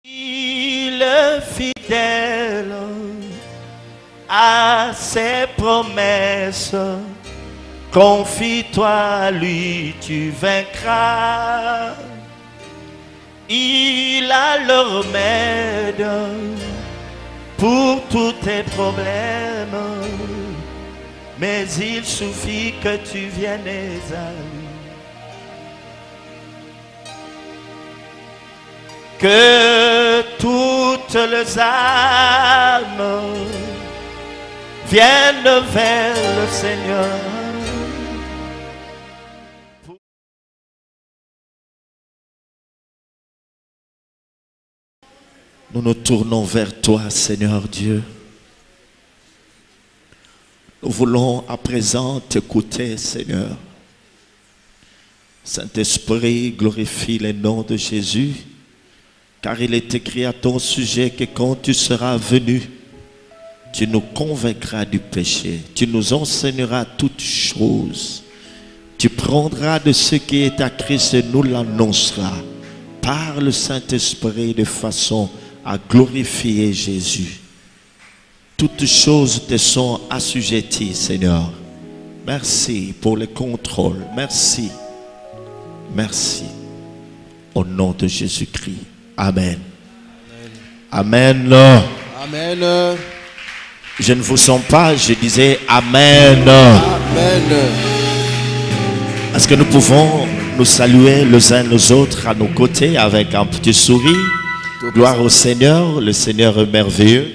Il est fidèle à ses promesses. Confie-toi à lui, tu vaincras. Il a le remède pour tous tes problèmes. Mais il suffit que tu viennes à lui. Que toutes les âmes viennent vers le Seigneur. Nous nous tournons vers toi, Seigneur Dieu. Nous voulons à présent t'écouter, Seigneur. Saint-Esprit, glorifie le nom de Jésus. Car il est écrit à ton sujet que quand tu seras venu, tu nous convaincras du péché. Tu nous enseigneras toutes choses. Tu prendras de ce qui est à Christ et nous l'annonceras par le Saint-Esprit de façon à glorifier Jésus. Toutes choses te sont assujetties, Seigneur. Merci pour le contrôle. Merci. Merci. Au nom de Jésus-Christ. Amen. Amen. Amen. Je ne vous sens pas, je disais Amen. Amen. Est-ce que nous pouvons nous saluer les uns les autres à nos côtés avec un petit sourire? Gloire au Seigneur, le Seigneur est merveilleux.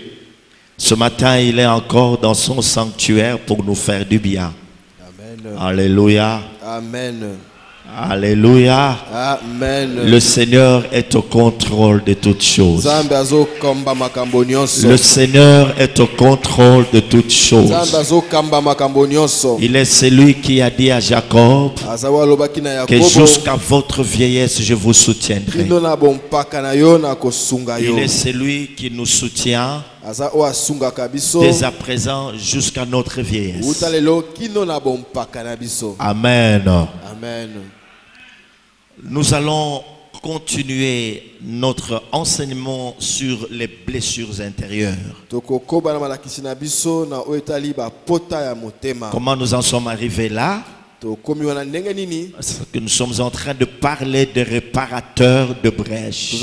Ce matin, il est encore dans son sanctuaire pour nous faire du bien. Amen. Alléluia. Amen. Alléluia. Amen. Le Seigneur est au contrôle de toutes choses. Le Seigneur est au contrôle de toutes choses. Il est celui qui a dit à Jacob que jusqu'à votre vieillesse je vous soutiendrai. Il est celui qui nous soutient dès à présent jusqu'à notre vieillesse. Amen. Amen. Nous allons continuer notre enseignement sur les blessures intérieures. Comment nous en sommes arrivés là? Parce que nous sommes en train de parler de réparateurs de brèches.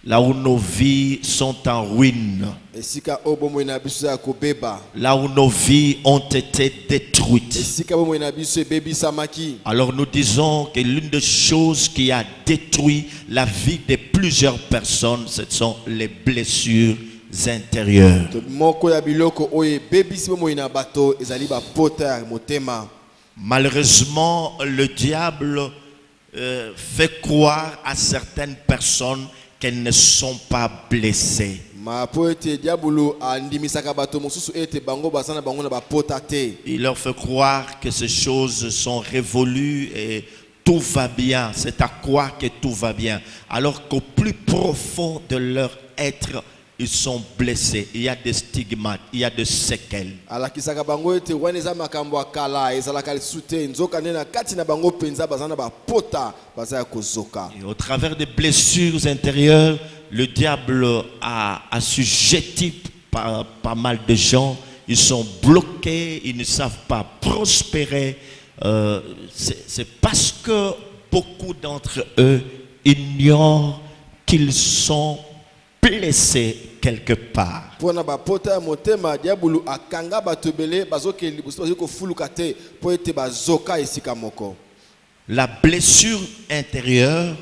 Là où nos vies sont en ruine. Là où nos vies ont été détruites. Alors nous disons que l'une des choses qui a détruit la vie de plusieurs personnes, ce sont les blessures intérieures. Malheureusement, le diable fait croire à certaines personnes qu'elles ne sont pas blessées. Il leur fait croire que ces choses sont révolues et tout va bien. C'est à croire que tout va bien. Alors qu'au plus profond de leur être, ils sont blessés. Il y a des stigmates, il y a des séquelles. Et au travers des blessures intérieures, le diable a assujetti pas mal de gens. Ils sont bloqués, ils ne savent pas prospérer. C'est parce que beaucoup d'entre eux ignorent qu'ils sont blessés quelque part. La blessure intérieure,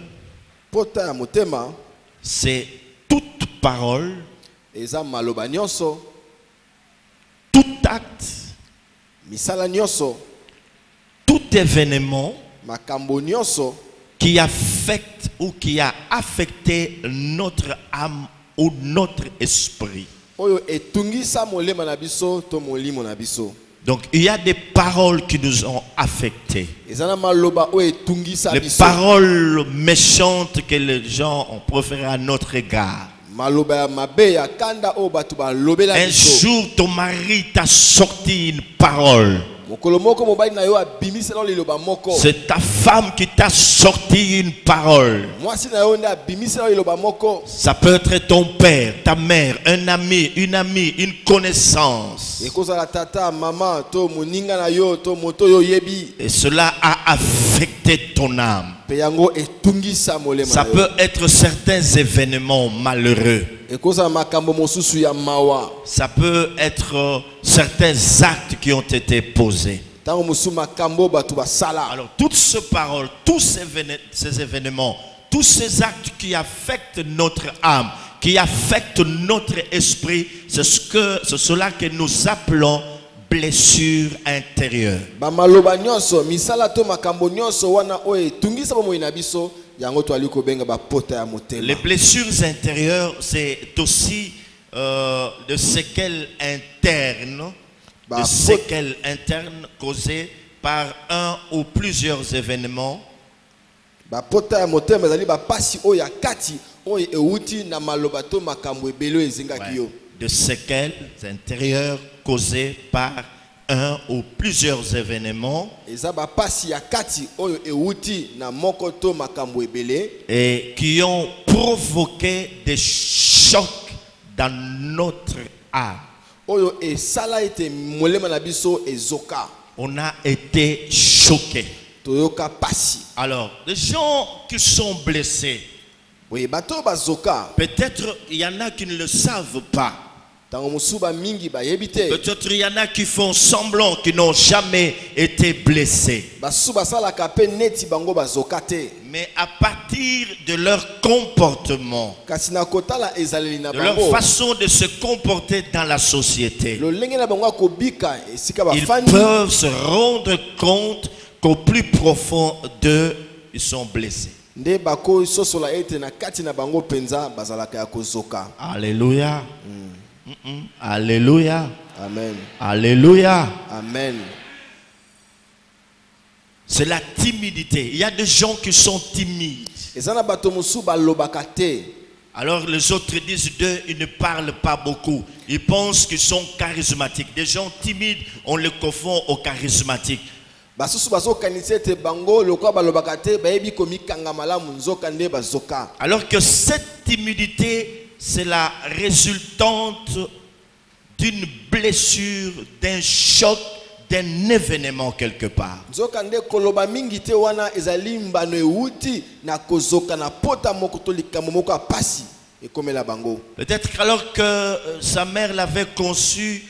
c'est toute parole, tout acte, tout événement qui affecte ou qui a affecté notre âme ou notre esprit. Donc il y a des paroles qui nous ont affectés. Les paroles méchantes que les gens ont proférées à notre égard. Un jour ton mari t'a sorti une parole. C'est ta femme qui t'a sorti une parole. Ça peut être ton père, ta mère, un ami, une connaissance. Et cela a affecté ton âme. Ça peut être certains événements malheureux. Ça peut être certains actes qui ont été posés. Alors toutes ces paroles, tous ces événements, tous ces actes qui affectent notre âme, qui affectent notre esprit, c'est cela que nous appelons blessure intérieure. Les blessures intérieures, c'est aussi de séquelles internes, causées par un ou plusieurs événements. De séquelles intérieures causées par un ou plusieurs événements et qui ont provoqué des chocs dans notre âme. On a été choqués. Alors, les gens qui sont blessés, peut-être il y en a qui ne le savent pas. Peut-être il y en a qui font semblant qu'ils n'ont jamais été blessés. Mais à partir de leur comportement, de leur façon de se comporter dans la société, ils peuvent se rendre compte qu'au plus profond d'eux, ils sont blessés. Alléluia. Alléluia. Amen. Alléluia. Amen. C'est la timidité. Il y a des gens qui sont timides. Alors les autres disent d'eux, ils ne parlent pas beaucoup. Ils pensent qu'ils sont charismatiques. Des gens timides, on les confond aux charismatiques. Alors que cette timidité, c'est la résultante d'une blessure, d'un choc, d'un événement quelque part. Peut-être alors que sa mère l'avait conçu,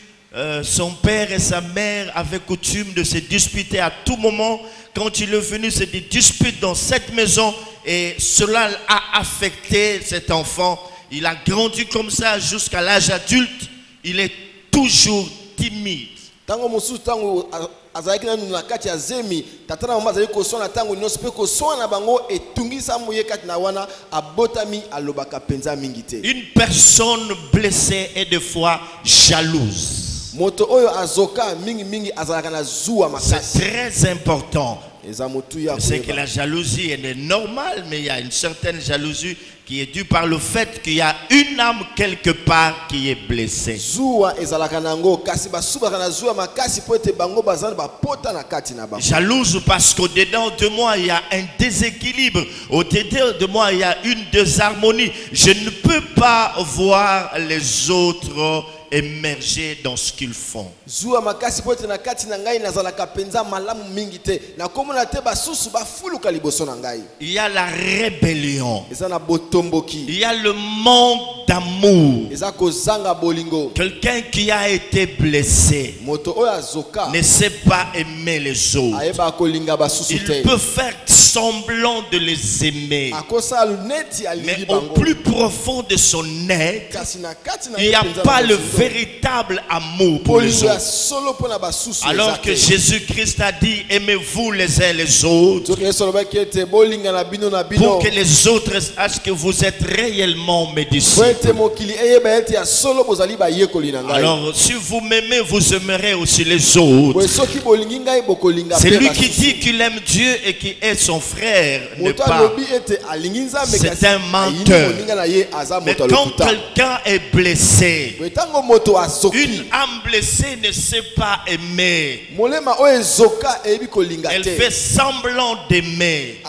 son père et sa mère avaient coutume de se disputer à tout moment. Quand il est venu, se dispute dans cette maison et cela a affecté cet enfant. Il a grandi comme ça jusqu'à l'âge adulte. Il est toujours timide. Une personne blessée est des fois jalouse. C'est très important. C'est que la jalousie est normale, mais il y a une certaine jalousie qui est due par le fait qu'il y a une âme quelque part qui est blessée. Jalouse parce qu'au-dedans de moi il y a un déséquilibre, au-dedans de moi il y a une désharmonie. Je ne peux pas voir les autres émerger dans ce qu'ils font. Il y a la rébellion. Il y a le manque d'amour. Quelqu'un qui a été blessé ne sait pas aimer les autres. Il peut faire semblant de les aimer, mais au plus profond de son être, il n'y a pas le véritable amour pour les autres. Alors que Jésus-Christ a dit, aimez-vous les uns les autres, pour que les autres sachent que vous êtes réellement mes disciples. Alors, si vous m'aimez, vous aimerez aussi les autres. Celui qui dit qu'il aime Dieu et qui est son frère n'est pas. C'est un menteur. Mais quand quelqu'un est blessé, une âme blessée ne sait pas aimer. Elle fait semblant d'aimer.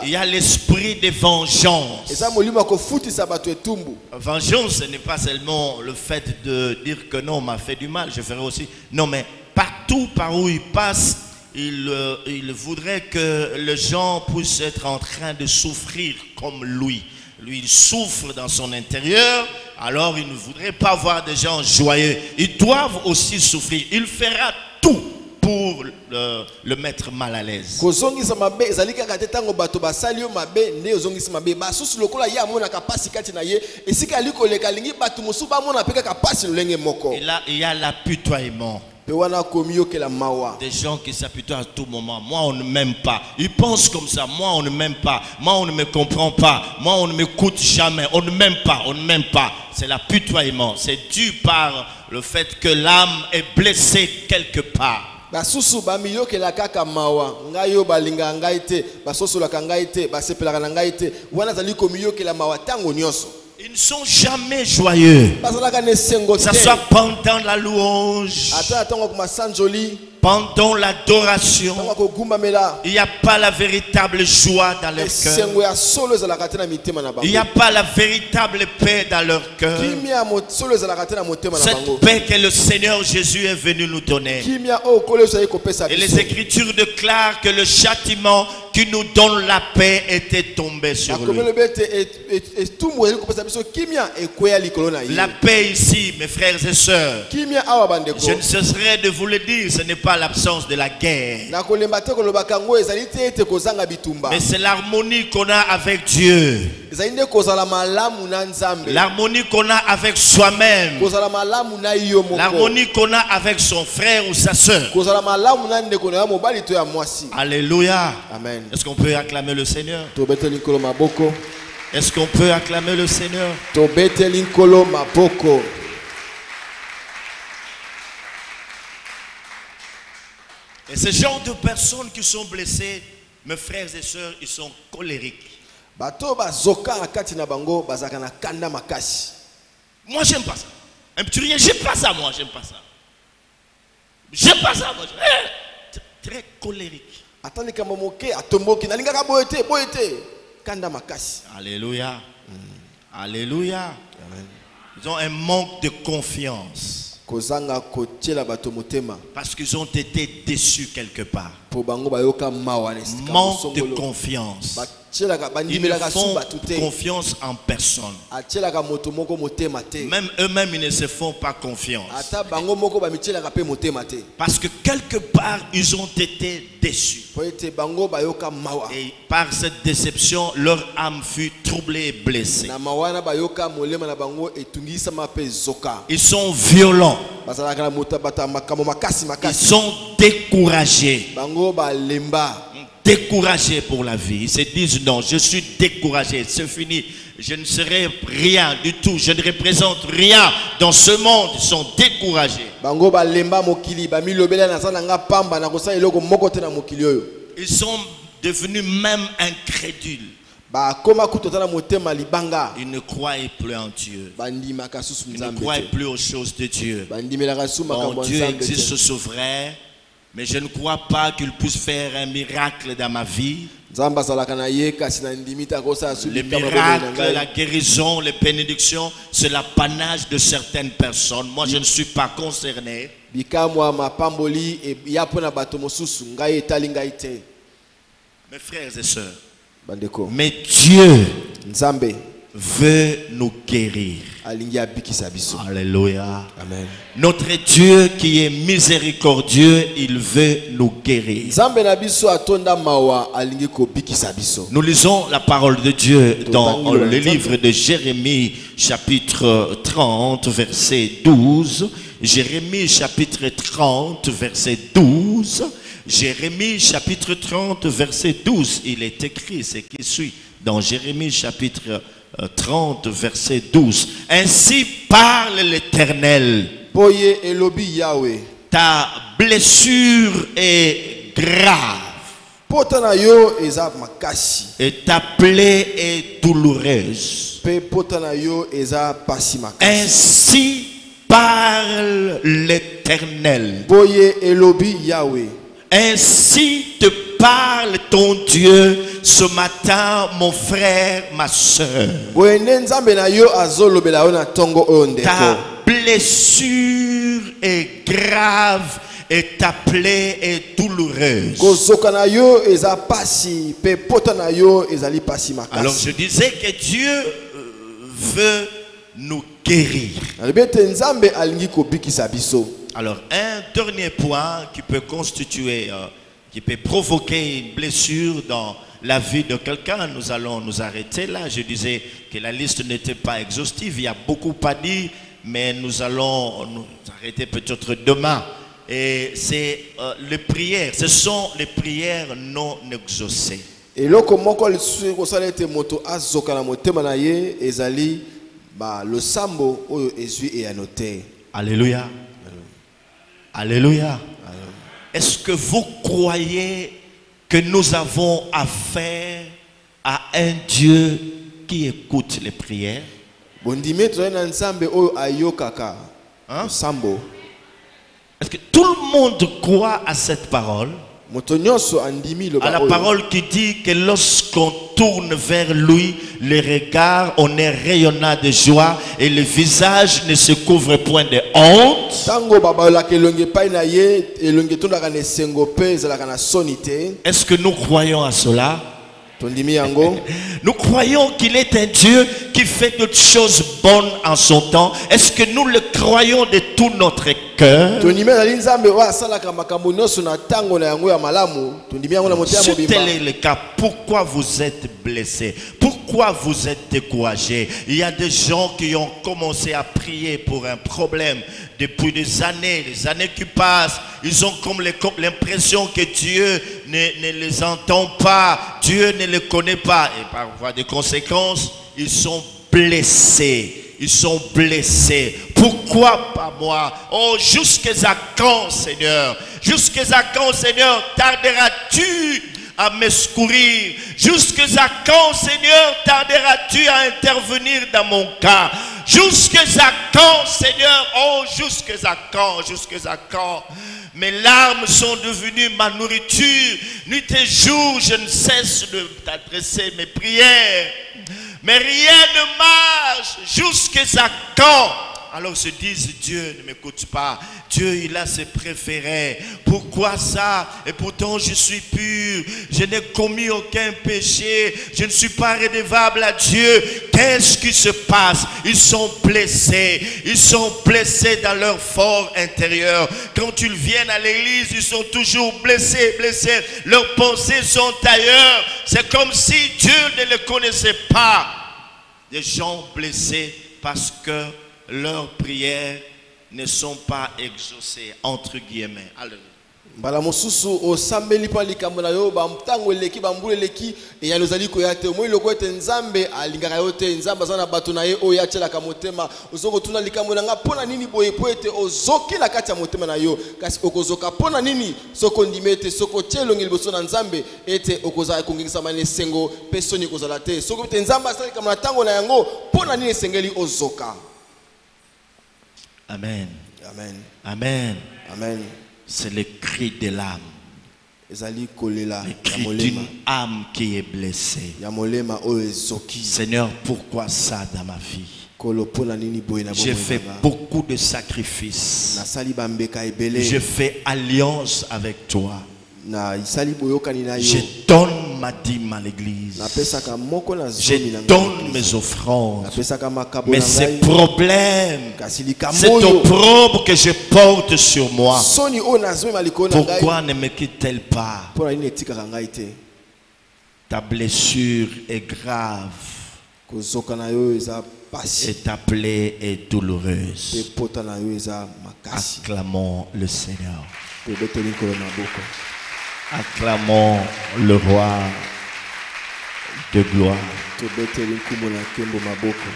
Il y a l'esprit de vengeance. Vengeance, ce n'est pas seulement le fait de dire que non, on m'a fait du mal, je ferai aussi. Non, mais partout par où il passe, il voudrait que les gens puissent être en train de souffrir comme lui. Lui, il souffre dans son intérieur, alors il ne voudrait pas voir des gens joyeux. Ils doivent aussi souffrir. Il fera tout pour le mettre mal à l'aise. Il y a l'apitoiement. Des gens qui s'apitoient à tout moment. Moi, on ne m'aime pas. Ils pensent comme ça. Moi, on ne m'aime pas. Moi, on ne me comprend pas. Moi, on ne m'écoute jamais. On ne m'aime pas. On ne m'aime pas. C'est l'apitoiement. C'est dû par le fait que l'âme est blessée quelque part. Ils ne sont jamais joyeux. Que ce soit pendant la louange, pendant l'adoration, il n'y a pas la véritable joie dans leur cœur. Il n'y a pas la véritable paix dans leur cœur. Cette paix que le Seigneur Jésus est venu nous donner. Et les Écritures déclarent que le châtiment qui nous donne la paix était tombé sur lui. La paix ici, mes frères et sœurs, je ne cesserai de vous le dire, ce n'est pas l'absence de la guerre, mais c'est l'harmonie qu'on a avec Dieu, l'harmonie qu'on a avec soi-même, l'harmonie qu'on a avec son frère ou sa sœur. Alléluia. Amen. Est-ce qu'on peut acclamer le Seigneur? Est-ce qu'on peut acclamer le Seigneur? Et ce genre de personnes qui sont blessées, mes frères et sœurs, ils sont colériques. Moi, j'aime pas ça. Un petit rien, j'aime pas ça, moi, j'aime pas ça. J'aime pas ça, moi. Très colérique. Alléluia. Alléluia. Ils ont un manque de confiance. Parce qu'ils ont été déçus quelque part. Manque de confiance. Ils ne font confiance en personne. Même eux-mêmes, ils ne se font pas confiance. Parce que quelque part, ils ont été déçus. Et par cette déception, leur âme fut troublée et blessée. Ils sont violents. Ils sont découragés. Découragés pour la vie. Ils se disent non, je suis découragé, c'est fini, je ne serai rien du tout, je ne représente rien dans ce monde. Ils sont découragés. Ils sont devenus même incrédules. Ils ne croient plus en Dieu. Ils ne croient plus aux choses de Dieu. Bon, Dieu existe souverain, mais je ne crois pas qu'il puisse faire un miracle dans ma vie. Les miracles, la guérison, les bénédictions, c'est l'apanage de certaines personnes. Moi, je ne suis pas concerné. Mes frères et sœurs, mais Dieu veut nous guérir. Alléluia. Amen. Notre Dieu qui est miséricordieux, il veut nous guérir. Nous lisons la parole de Dieu dans le livre de Jérémie, chapitre 30, verset 12. Jérémie, chapitre 30, verset 12. Jérémie, chapitre 30, verset 12. Il est écrit ce qui suit dans Jérémie, chapitre 30, verset 12. Ainsi parle l'Éternel. Boye elobi Yahweh. Ta blessure est grave. Potana yo eza makasi. Et ta plaie est douloureuse. Pe potana yo eza pasi makasi. Ainsi parle l'Éternel. Boye elobi Yahweh. Ainsi te parle ton Dieu ce matin, mon frère, ma soeur. Boye nzambe na yo azolobela yo na tongo oyo ndeko. Ta blessure est grave et ta plaie est douloureuse. Kozokana yo eza pasi pe potana yo ezali pasi makasi. Alors je disais que Dieu veut nous guérir. Nzambe alingi kobikisa biso. Alors un dernier point qui peut constituer, qui peut provoquer une blessure dans la vie de quelqu'un, nous allons nous arrêter là. Je disais que la liste n'était pas exhaustive, il y a beaucoup à dire, mais nous allons nous arrêter peut-être demain. Et c'est les prières, ce sont les prières non exaucées. Et loko moko ko salete moto azoka na motema na ye ezali ba le sambo oyo ezui et annoté. Alléluia. Alléluia. Est-ce que vous croyez que nous avons affaire à un Dieu qui écoute les prières? Hein? Est-ce que tout le monde croit à cette parole? À la parole qui dit que lorsqu'on tourne vers lui, les regards, on est rayonnant de joie et le visage ne se couvre point de honte. Est-ce que nous croyons à cela? Nous croyons qu'il est un Dieu qui fait toutes choses bonnes en son temps. Est-ce que nous le croyons de tout notre cœur? Si tel est le cas, pourquoi vous êtes blessés? Pourquoi vous êtes découragés? Il y a des gens qui ont commencé à prier pour un problème depuis des années qui passent. Ils ont comme l'impression que Dieu ne les entend pas, Dieu ne les connaît pas. Et par voie de conséquence, ils sont blessés. Ils sont blessés. Pourquoi pas moi? Oh, jusqu'à quand, Seigneur? Jusqu'à quand, Seigneur, tarderas-tu à me secourir? Jusqu'à quand, Seigneur, tarderas-tu à intervenir dans mon cas? Jusqu'à quand, Seigneur? Oh, jusqu'à quand? Mes larmes sont devenues ma nourriture. Nuit et jour, je ne cesse de t'adresser mes prières. Mais rien ne marche. Jusqu'à quand? Alors se disent, Dieu ne m'écoute pas. Dieu, il a ses préférés. Pourquoi ça? Et pourtant je suis pur. Je n'ai commis aucun péché. Je ne suis pas redevable à Dieu. Qu'est-ce qui se passe? Ils sont blessés. Ils sont blessés dans leur fort intérieur. Quand ils viennent à l'église, ils sont toujours blessés. Leurs pensées sont ailleurs. C'est comme si Dieu ne les connaissait pas. Des gens blessés parce que leurs prières ne sont pas exaucées, entre guillemets. Alléluia. Bala mosusu osambeli pa likambo na yo bamtango eleki bambule eleki e ya lozali ko yate moi loko ete nzambe alingaka yo te nzambe azana bato na ye oyo atielaka motema ozoko tuna likambo na nga pona nini boye po ete ozoki na kati ya motema na yo kasi okozoka pona nini soko ndime ete soko tielongi liboso na nzambe ete okozala kongengisa mane sengo pe soni kozala te soko ete nzambe asali likambo na tango na yango pona nini esengeli ozoka. Amen. Amen. Amen. Amen. C'est le cri de l'âme. Le cri d'une âme qui est blessée. Seigneur, pourquoi ça dans ma vie? J'ai fait beaucoup de sacrifices. Je fais alliance avec toi. Je donne ma dîme à l'église. Je donne mes offrandes. Mais ces problèmes, cet opprobre que je porte sur moi, pourquoi ne me quitte-t-elle pas? Ta blessure est grave et ta plaie est douloureuse. Acclamons le Seigneur. Acclamons le roi de gloire. tobeteli nkumu na nkembo maboko.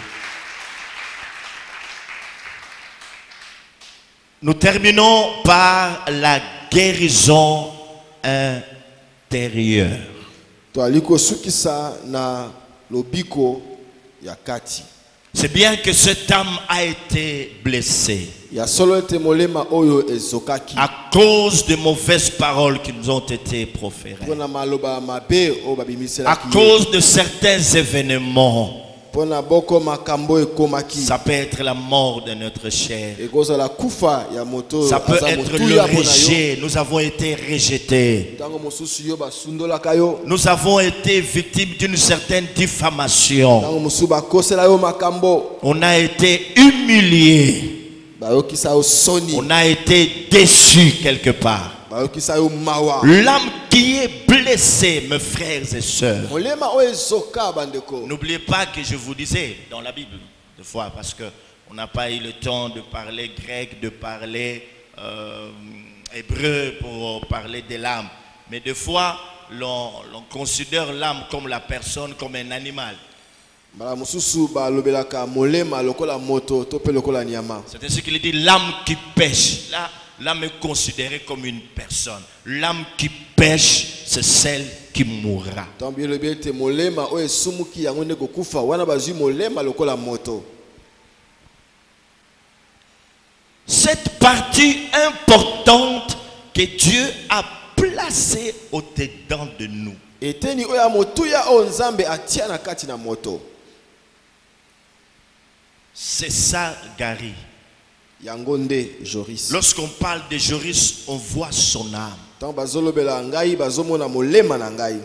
Nous terminons par la guérison intérieure. Toali kosukisa na lobiko ya kati. C'est bien que cette âme a été blessée Ya solo ete molema oyo ezokaki. à cause de mauvaises paroles qui nous ont été proférées, Pona maloba mabe o babimisela à cause de certains événements. Pona boko makambo ekomaki. Ça peut être la mort de notre chair, Egoza la kufa ya moto. ça peut être le rejet. Nous avons été rejetés, Tango mosusu yo basundola kayo. nous avons été victimes d'une certaine diffamation, Tango mosusu bakosela yo makambo. on a été humiliés, Bayokisa yo soni. on a été déçus quelque part. Bayokisa yo mawa. L'âme qui est blessée, mes frères et sœurs, Molema o ezoka bandeko. n'oubliez pas que je vous disais dans la Bible, des fois, parce qu'on n'a pas eu le temps de parler grec, de parler hébreu pour parler de l'âme. Mais des fois, l'on considère l'âme comme la personne, comme un animal. Bala mususu balobelaka molema lokola moto to pe lokola nyama. C'est ainsi qu'il dit l'âme qui pêche. Là, l'âme est considérée comme une personne. L'âme qui pêche, c'est celle qui mourra. Tambi lobete molema o esumuki yango ndeko kufa wana bazui molema lokola moto. Cette partie importante que Dieu a placée au-dedans de nous, Eteni oya motuya o nzambe atia na kati na moto. c'est ça, Gary. Yango nde Joris. Lorsqu'on parle de Joris, on voit son âme. Tant bazolobela ngai bazomona molema na ngai.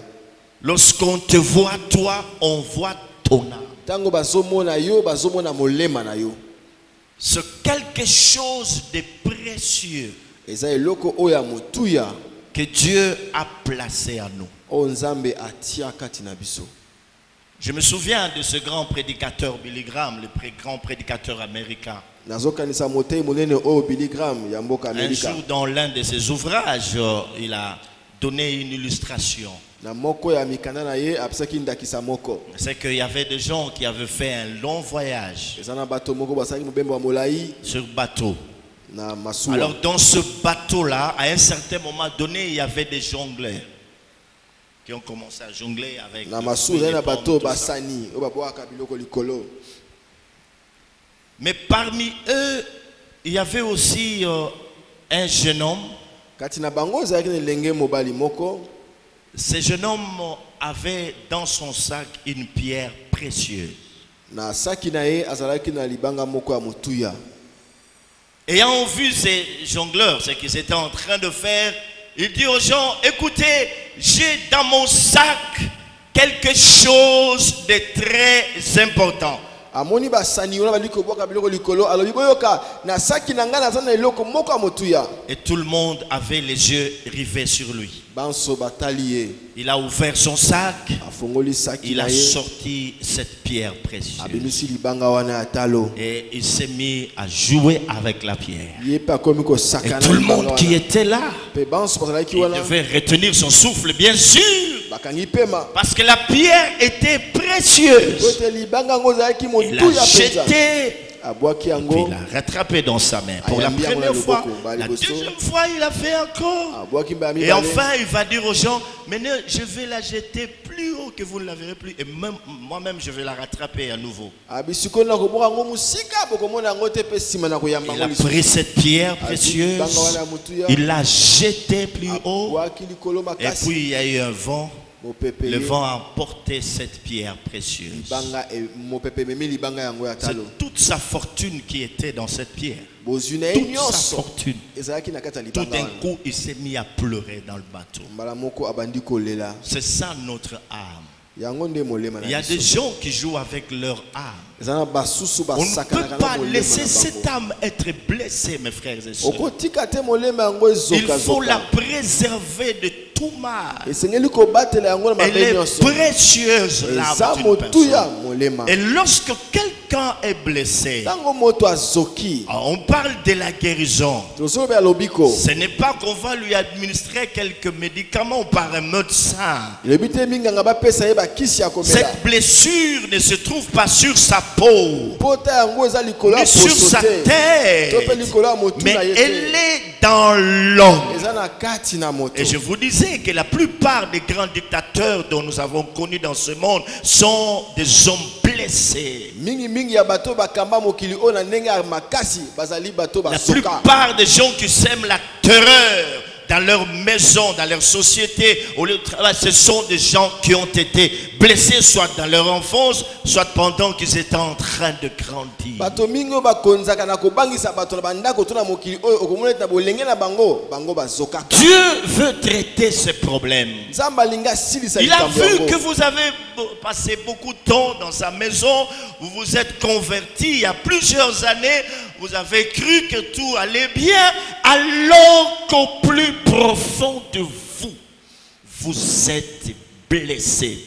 Lorsqu'on te voit, toi, on voit ton âme. Tango bazomona yo bazomona molema na yo. C'est quelque chose de précieux Eza eloko oya motuya que Dieu a placé à nous. o nzambe atia kati na biso. Je me souviens de ce grand prédicateur Billy Graham, le grand prédicateur américain. Nazokanisa motei monene o Billy Graham ya mboka Un Amerika. jour, dans l'un de ses ouvrages, il a donné une illustration. Na moko ya mikanda na ye apesaki ndakisa moko. C'est qu'il y avait des gens qui avaient fait un long voyage Eza na bato moko basalaki mobembo wa molai sur bateau. na masuwa. Alors, dans ce bateau-là, à un certain moment donné, il y avait des jongleurs qui ont commencé à jongler avec Na le masuwa fruit, na les pommes, bato tout ça. basani o babwaka biloko likolo. Mais parmi eux, il y avait aussi un jeune homme. Kati na bango ezalaki na elenge mobali moko. Ce jeune homme avait dans son sac une pierre précieuse. Na saki na ye azalaki na libanga moko ya motuya. Ayant vu ces jongleurs, ce qu'ils étaient en train de faire, il dit aux gens, écoutez, j'ai dans mon sac quelque chose de très important. Amoni basani ona bali kobwaka biloko likolo alobi boyoka na saki na nga naza na eloko moko ya motuya. Et tout le monde avait les yeux rivés sur lui. Banso batali ye. Il a ouvert son sac, Afongoli saki il na a ye. sorti cette pierre précieuse. Abimisi libanga wana ya talo. Et il s'est mis à jouer avec la pierre. Ye pa komi ko Et sakana. tout le monde qui était là, Pe banso bazalaki il wana devait retenir son souffle, bien sûr. bakangi pema. Parce que la pierre était précieuse. Kote libanga ngo zalaki Il motuya l'a penza. jeté, Abwaki puis yango. il l'a rattrapé dans sa main. Pour la première fois, la deuxième fois, il a fait encore. Abwaki ba Et mibale. enfin, il va dire aux gens, maintenant, je vais la jeter plus haut que vous ne la verrez plus. Et même moi-même, je vais la rattraper à nouveau. Abisiko na koboka ngo musika bokomona ngo te pe sima na koyamba Il ngo a lisusu. pris cette pierre précieuse, Libanga wana ya motuya. il l'a jetée plus haut. Abwaki likolo Et makasi. puis, il y a eu un vent. Mopepe Le ye. vent a emporté cette pierre précieuse. Libanga e mopepe memi libanga yango ya talo. C'est toute sa fortune qui était dans cette pierre. Bozuna Toute sa nyonso. fortune. Ezalaki na kata Tout libanga d'un wana. coup, il s'est mis à pleurer dans le bateau. Mbala moko abandi kolela. C'est ça notre âme. Yango nde molema na Il y a biso. des gens qui jouent avec leur âme. Ezana basusu On ne basakana peut kana pas molema laisser na cette bango. âme être blessée, mes frères et sœurs. Okotika te molema yango Il ezoka faut la zoka. préserver de tout mal. Esengeli kobatela yango na Elle mabe est nyonso. précieuse, l'âme Eza d'une motuya personne. molema. Et lorsque quelqu'un quelqu'un est blessé, Tango moto azoki. on parle de la guérison. Tozo be lobiko. Ce n'est pas qu'on va lui administrer quelques médicaments par un médecin. Le bité minga nga ba pesa ye ba kisi ya komela. Cette blessure ne se trouve pas sur sa peau, Pota yango eza likolo ni sur sa posote. tête, Tope likolo ya motu mais na yete. elle est dans l'homme. Eza na kati na moto. Et je vous disais que la plupart des grands dictateurs dont nous avons connu dans ce monde sont des hommes blessés. Mingi ya bato bakamba mokili ona ndenge ya makasi bazali bato La basoka. plupart des gens qui sèment la terreur dans leur maison, dans leur société, au lieu de travail, ce sont des gens qui ont été blessés, soit dans leur enfance, soit pendant qu'ils étaient en train de grandir. Bato mingo bakonzaka na kobangisa bato na bandako to na mokili oyo okomona na bolenge na bango bazoka. Dieu veut traiter ces problèmes. Nzamba linga silisa Il a likambo vu yango. que vous avez passé beaucoup de temps dans sa maison, vous vous êtes convertis il y a plusieurs années, vous avez cru que tout allait bien, alors qu'au plus profond de vous, vous êtes blessé,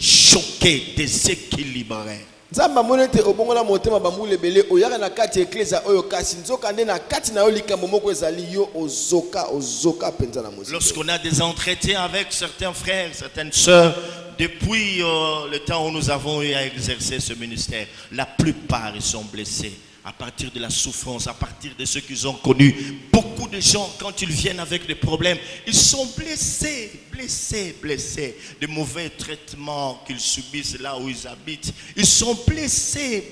choqué, déséquilibré. Nzamba monete obongola motema bambule bele oyaka na kati eklesa oyo kasi nzoka nde na kati na yo likambo moko ezali yo ozoka penza na moziki. Lorsqu'on a des entretiens avec certains frères, certaines sœurs, depuis le temps où nous avons eu à exercer ce ministère, la plupart ils sont blessés. À partir de la souffrance, à partir de ce qu'ils ont connu. Beaucoup de gens, quand ils viennent avec des problèmes, ils sont blessés. De mauvais traitements qu'ils subissent là où ils habitent. Ils sont blessés.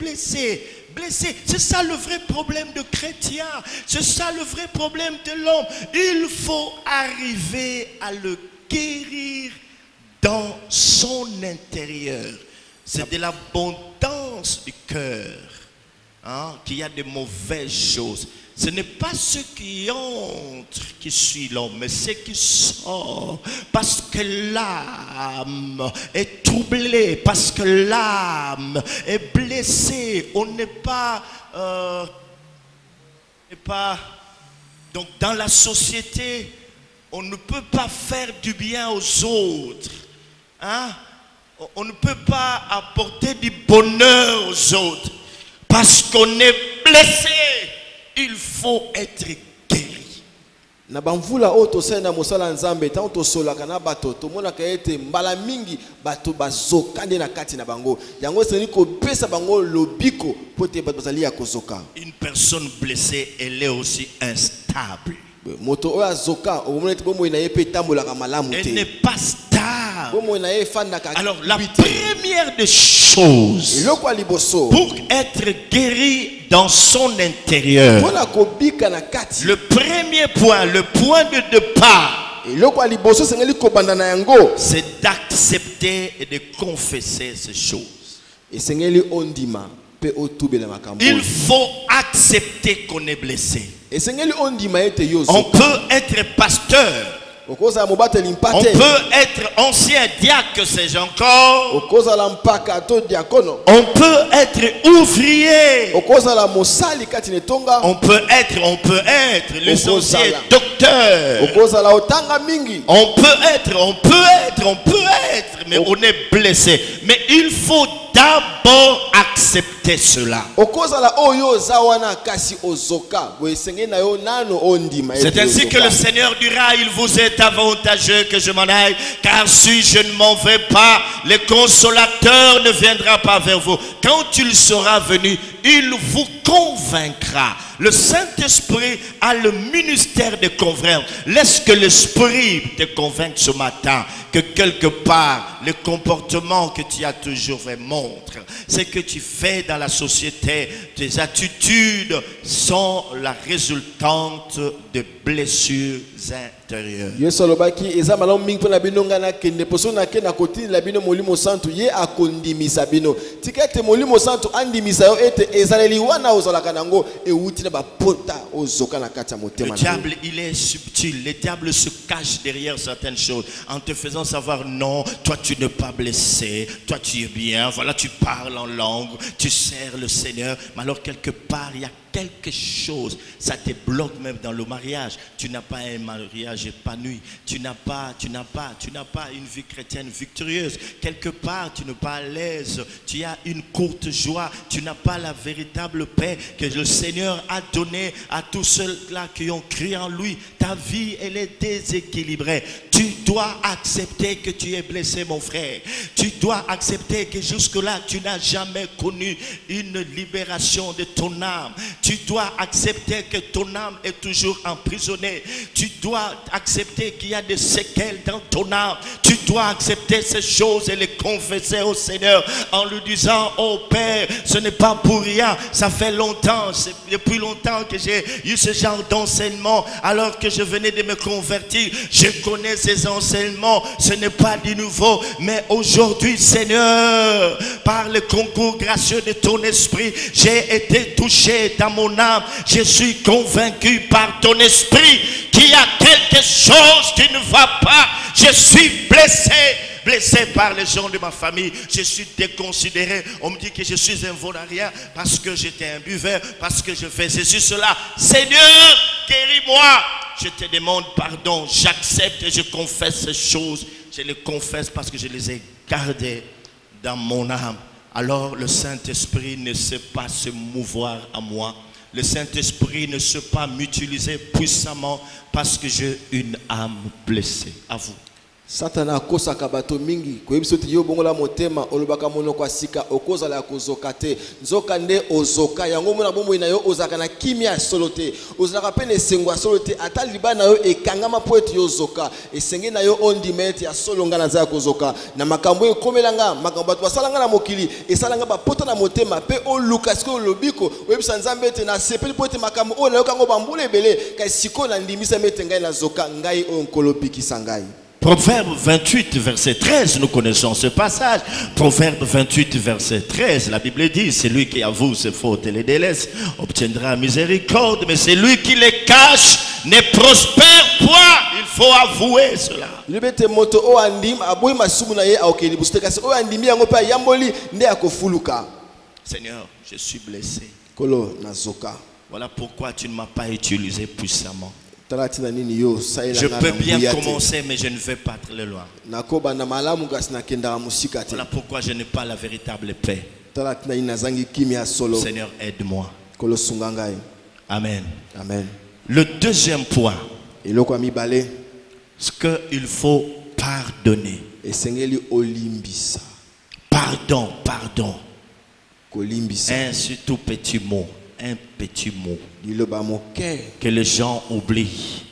C'est ça le vrai problème de chrétien. C'est ça le vrai problème de l'homme. Il faut arriver à le guérir dans son intérieur. C'est de l'abondance du cœur. Qu'il y a de mauvaises choses. Ce n'est pas ce qui entre qui suit l'homme, mais ce qui sort. Parce que l'âme est troublée, parce que l'âme est blessée. On n'est pas... Donc dans la société, on ne peut pas faire du bien aux autres. On ne peut pas apporter du bonheur aux autres. Parce qu'on est blessé, il faut être guéri. Na bamvula oto sena mosala nzambe ta oto solaka na bato to mona ka ete mbala mingi bato bazoka nde na kati na bango. Yango seni ko pesa bango lobiko pote bato bazali ya kozoka. Une personne blessée, elle est aussi instable. Moto oyo azoka omona ete bomo ina yepe tambolaka malamu te. Elle n'est pas stable. Alors la première des choses pour être guéri dans son intérieur, le premier point, le point de départ, c'est d'accepter et de confesser ces choses. Il faut accepter qu'on est blessé. On peut être pasteur. On peut être ancien diacre, sais-je encore. On peut être ouvrier. On peut être l'essentiel docteur. On peut être, mais on est blessé. Mais il faut d'abord accepter cela. C'est ainsi que le Seigneur dira, il vous est avantageux que je m'en aille, car si je ne m'en vais pas, le consolateur ne viendra pas vers vous. Quand il sera venu, il vous convaincra. Le Saint-Esprit a le ministère de convaincre. Laisse que l'Esprit te convainque ce matin que quelque part, le comportement que tu as toujours fait montre. Ce que tu fais dans la société, tes attitudes sont la résultante de blessures intérieures. Le diable, il est subtil. Le diable se cache derrière certaines choses en te faisant savoir non, toi tu n'es pas blessé, toi tu es bien, voilà, tu parles en langue, tu sers le Seigneur, mais alors quelque part il y a quelque chose, ça te bloque même dans le mariage. Tu n'as pas un mariage mariage épanoui. Tu n'as pas une vie chrétienne victorieuse. Quelque part, tu n'es pas à l'aise. Tu as une courte joie. Tu n'as pas la véritable paix que le Seigneur a donnée à tous ceux-là qui ont cru en lui. Ta vie, elle est déséquilibrée. Tu dois accepter que tu es blessé, mon frère. Tu dois accepter que jusque-là, tu n'as jamais connu une libération de ton âme. Tu dois accepter que ton âme est toujours emprisonnée. Tu dois accepter qu'il y a des séquelles dans ton âme. Tu dois accepter ces choses et les confesser au Seigneur en lui disant: oh Père, ce n'est pas pour rien. Ça fait longtemps, c'est depuis longtemps que j'ai eu ce genre d'enseignement. Alors que je venais de me convertir, je connais ces enseignements. Ce n'est pas du nouveau, mais aujourd'hui, Seigneur, par le concours gracieux de ton esprit, j'ai été touché dans mon âme. Je suis convaincu par ton esprit qu'il y a quelque chose qui ne va pas. Je suis blessé par les gens de ma famille. Je suis déconsidéré. On me dit que je suis un vaurien parce que j'étais un buveur, parce que je fais ceci, cela. Seigneur, guéris-moi. Je te demande pardon. J'accepte et je confesse ces choses. Je les confesse parce que je les ai gardées dans mon âme. Alors le Saint-Esprit ne sait pas se mouvoir à moi. Le Saint-Esprit ne sait pas m'utiliser puissamment parce que j'ai une âme blessée. À vous. Satana akosaka bato mingi koyebiso ti yo bongola motema olobaka mono kwa sika okozala ya kozoka te nzoka nde ozoka yango mona bomoi na yo ozaka na kimia solo te ozalaka pe na esengo ya solo te ata liba na yo ekangama po ete yo zoka esenge na yo ondima ete ya solo nga naza ya kozoka na makambo ekomelanga makambo bato basalanga na mokili esalanga bapota na motema pe oluka sikoyo olobiko oyebisa nzambe ete nasepeli po ete makambo oyo nayoka ngo bambula ebele kasi sikoyo nandimisa ete ngai nazoka ngai oyo nkolo bikisa ngai. Proverbe 28, verset 13, nous connaissons ce passage. Proverbe 28, verset 13, la Bible dit: celui qui avoue ses fautes et les délaisse obtiendra miséricorde, mais celui qui les cache ne prospère point. Il faut avouer cela. Seigneur, je suis blessé. Voilà pourquoi tu ne m'as pas utilisé puissamment. Je peux bien commencer, mais je ne vais pas très loin. Voilà pourquoi je n'ai pas la véritable paix. Seigneur, aide-moi. Amen. Amen. Le deuxième point, c'est qu'il faut pardonner. Pardon. Un surtout petit mot. Un petit mot que les gens oublient,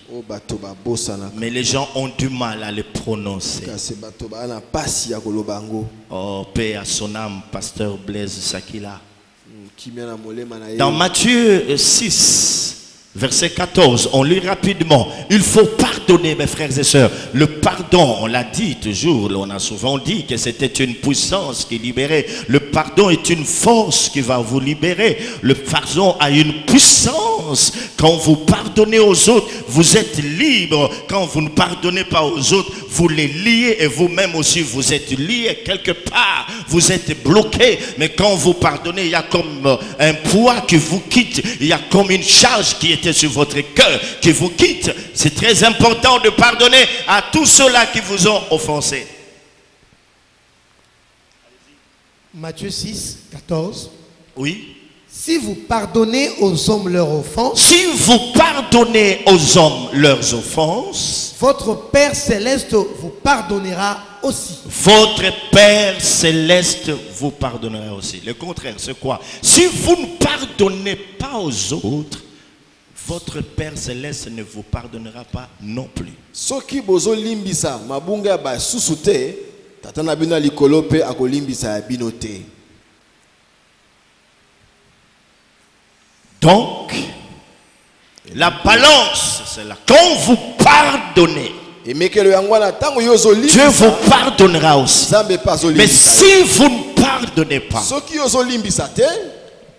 mais les gens ont du mal à le prononcer. Oh, paix à son âme, pasteur Blaise Sakila. Dans Matthieu 6, verset 14, on lit rapidement: il faut pardonner, mes frères et sœurs. Le pardon, on l'a dit toujours, on a souvent dit que c'était une puissance qui libérait. Le pardon est une force qui va vous libérer. Le pardon a une puissance. Quand vous pardonnez aux autres, vous êtes libre. Quand vous ne pardonnez pas aux autres, vous les liez et vous-même aussi vous êtes lié quelque part. Vous êtes bloqué. Mais quand vous pardonnez, il y a comme un poids qui vous quitte. Il y a comme une charge qui était sur votre cœur qui vous quitte. C'est très important de pardonner à tous ceux-là qui vous ont offensé. Matthieu 6, 14. Oui. Si vous pardonnez aux hommes leurs offenses, si vous pardonnez aux hommes leurs offenses, votre Père Céleste vous pardonnera aussi. Votre Père Céleste vous pardonnera aussi. Le contraire, c'est quoi? Si vous ne pardonnez pas aux autres, votre Père Céleste ne vous pardonnera pas non plus. Soki bozo limbisa mabunga ba susute tatana bino likolo pe akolimbisa bino te. Donc la balance, c'est là. Quand vous pardonnez, Dieu vous pardonnera aussi. Mais si vous ne pardonnez pas,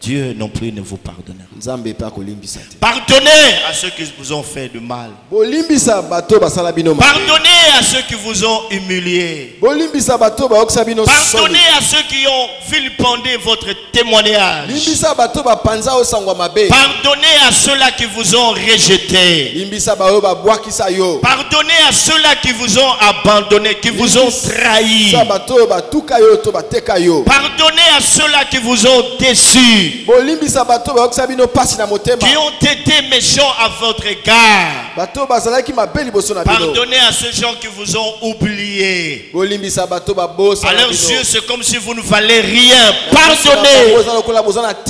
Dieu non plus ne vous pardonnera. Nzambe pa kolimbisa te. Pardonnez à ceux qui vous ont fait du mal. Bolimbisa bato basala bino mabe. Pardonnez à ceux qui vous ont humilié. Bolimbisa bato baokisa bino soni. Pardonnez à ceux qui ont vilipendé votre témoignage. Limbisa bato bapanza osangwa mabe. Pardonnez à ceux-là qui vous ont rejeté. Limbisa bayo babwakisa yo. Pardonnez à ceux-là qui vous ont abandonné, qui vous ont trahi. Bato batuka yo to bateka yo. Pardonnez à ceux-là qui vous ont déçus. Bolimbisa bato baokisa bino pasi na motema. Qui ont été méchants à votre égard. Bato bazalaki mabe liboso na bino. Pardonnez à ceux gens qui vous ont oublié. Bolimbisa bato babosa. À leurs yeux, c'est comme si vous ne valez rien. Pardonnez.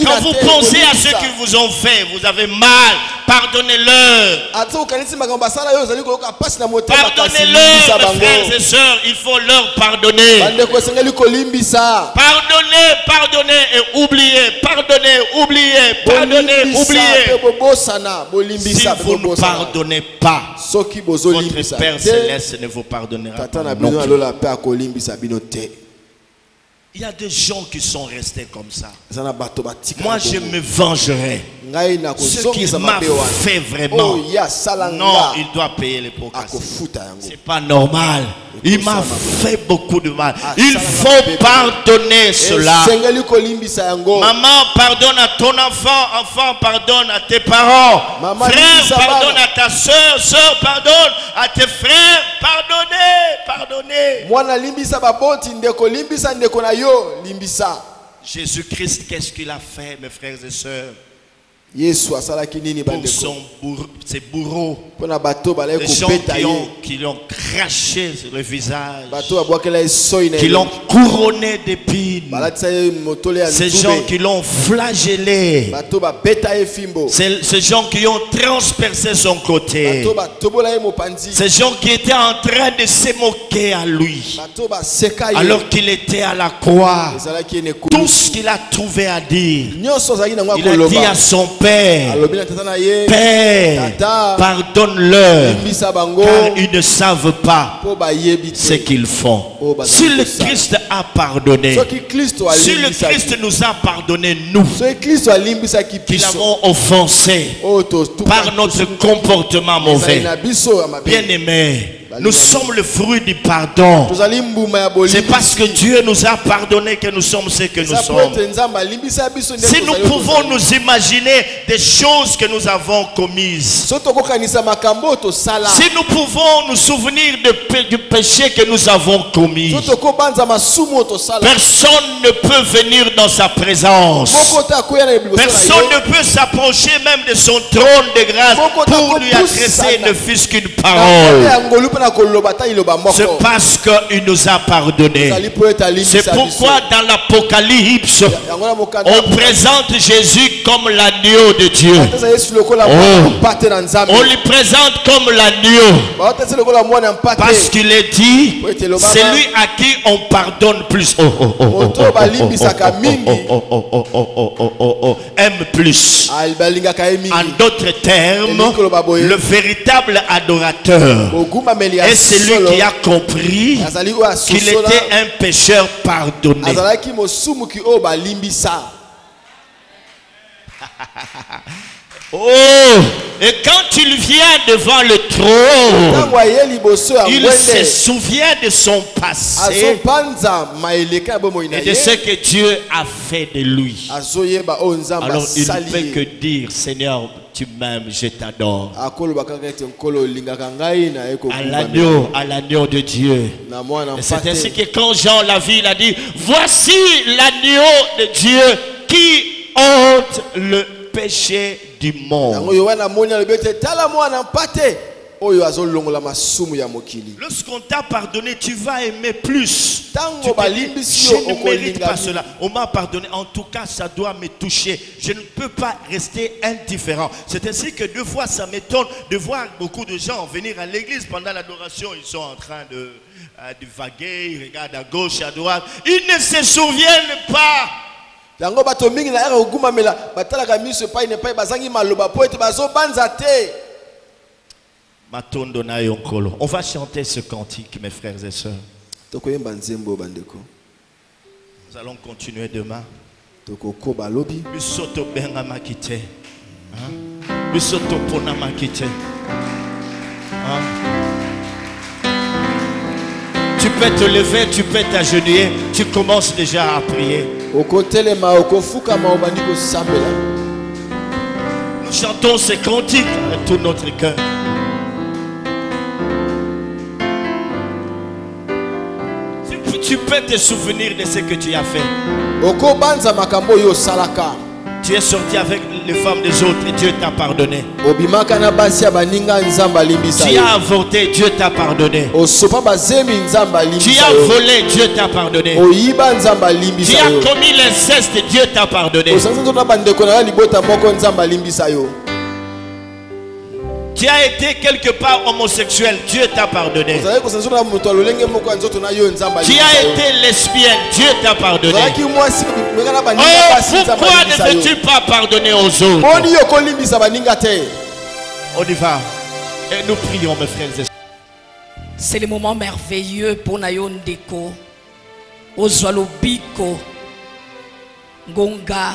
Quand vous pensez à ceux qui vous ont fait, vous avez mal. Pardonnez-leur. Pardonnez-leur, mes frères et sœurs. Il faut leur pardonner. Pardonnez, pardonnez et oubliez. Pardonnez, oubliez. Pardonnez, oubliez. Si vous ne pardonnez pas, votre Père Céleste ne vous pardonnera pas non plus. Il y a des gens qui sont restés comme ça. Moi, je me vengerai. Ce qui m'a fait vraiment, non, il doit payer les pots cassés. C'est pas normal. Il m'a fait beaucoup de mal. Il faut pardonner cela. Maman, pardonne à ton enfant. Enfant, pardonne à tes parents. Frère, pardonne à ta soeur. Soeur, pardonne à tes frères. Pardonnez, pardonnez. Jésus-Christ, qu'est-ce qu'il a fait, mes frères et sœurs? Pour ses bourreaux, les gens qui l'ont craché sur le visage, qui l'ont couronné d'épines, ces gens qui l'ont flagellé, ces gens qui ont transpercé son côté, ces gens qui étaient en train de se moquer à lui alors qu'il était à la croix. Tout ce qu'il a trouvé à dire, il a dit à son Père, Père, pardonne-leur, car ils ne savent pas ce qu'ils font. Si le Christ a pardonné, si le Christ nous a pardonné, nous, qui l'avons offensé par notre comportement mauvais, bien-aimés, nous sommes le fruit du pardon. C'est parce que Dieu nous a pardonné que nous sommes ce que nous sommes. Si nous pouvons nous imaginer des choses que nous avons commises, si nous pouvons nous souvenir du péché que nous avons commis, personne ne peut venir dans sa présence. Personne ne peut s'approcher même de son trône de grâce pour lui adresser ne fût-ce qu'une parole. C'est parce qu'il nous a pardonné. C'est pourquoi dans l'Apocalypse, on présente Jésus comme l'agneau de Dieu. On lui présente comme l'agneau. Parce qu'il est dit, c'est lui à qui on pardonne plus. Aime plus. En d'autres termes, le véritable adorateur est celui qui a compris qu'il était un pécheur pardonné. Oh, et quand il vient devant le trône, il se souvient de son passé et de ce que Dieu a fait de lui. Alors il ne peut que dire, Seigneur, tu m'aimes, je t'adore. À l'agneau de Dieu. Et c'est ainsi que quand Jean l'a vu, il a dit, voici l'agneau de Dieu qui ôte le péché du monde. Lorsqu'on t'a pardonné, tu vas aimer plus. Tu te dis, je ne mérite pas cela. On m'a pardonné. En tout cas, ça doit me toucher. Je ne peux pas rester indifférent. C'est ainsi que deux fois, ça m'étonne de voir beaucoup de gens venir à l'église pendant l'adoration. Ils sont en train de vaguer. Ils regardent à gauche, à droite. Ils ne se souviennent pas. On va chanter ce cantique, mes frères et sœurs. Nous allons continuer demain. tokokoba lobi bisoto benga makite bisoto pona makite. Tu peux te lever, tu peux t'agenouiller, tu commences déjà à prier. okotelema okofukama obandi kosambela. Nous chantons ces cantiques avec tout notre cœur. Tu peux te souvenir de ce que tu as fait. Okobanza makambo yo salaka. Tu es sorti avec les femmes des autres et Dieu t'a pardonné. Obimaka na basi baninga nzamba limbisa. Tu as avorté, Dieu t'a pardonné. Osopa bazemi nzamba limbisa. Tu as volé, Dieu t'a pardonné. Oyiba nzamba limbisa. Tu as commis l'inceste, Dieu t'a pardonné. Osanzo na bandeko na libota moko nzamba limbisa yo. Tu as été quelque part homosexuel, Dieu t'a pardonné. Tu as été lesbienne, Dieu t'a pardonné. Oh, pourquoi ne veux-tu pas pardonner aux autres? On y va. Et nous prions, mes frères et sœurs. C'est le moment merveilleux pour Nayon Deko, Ozwalobiko, Gonga,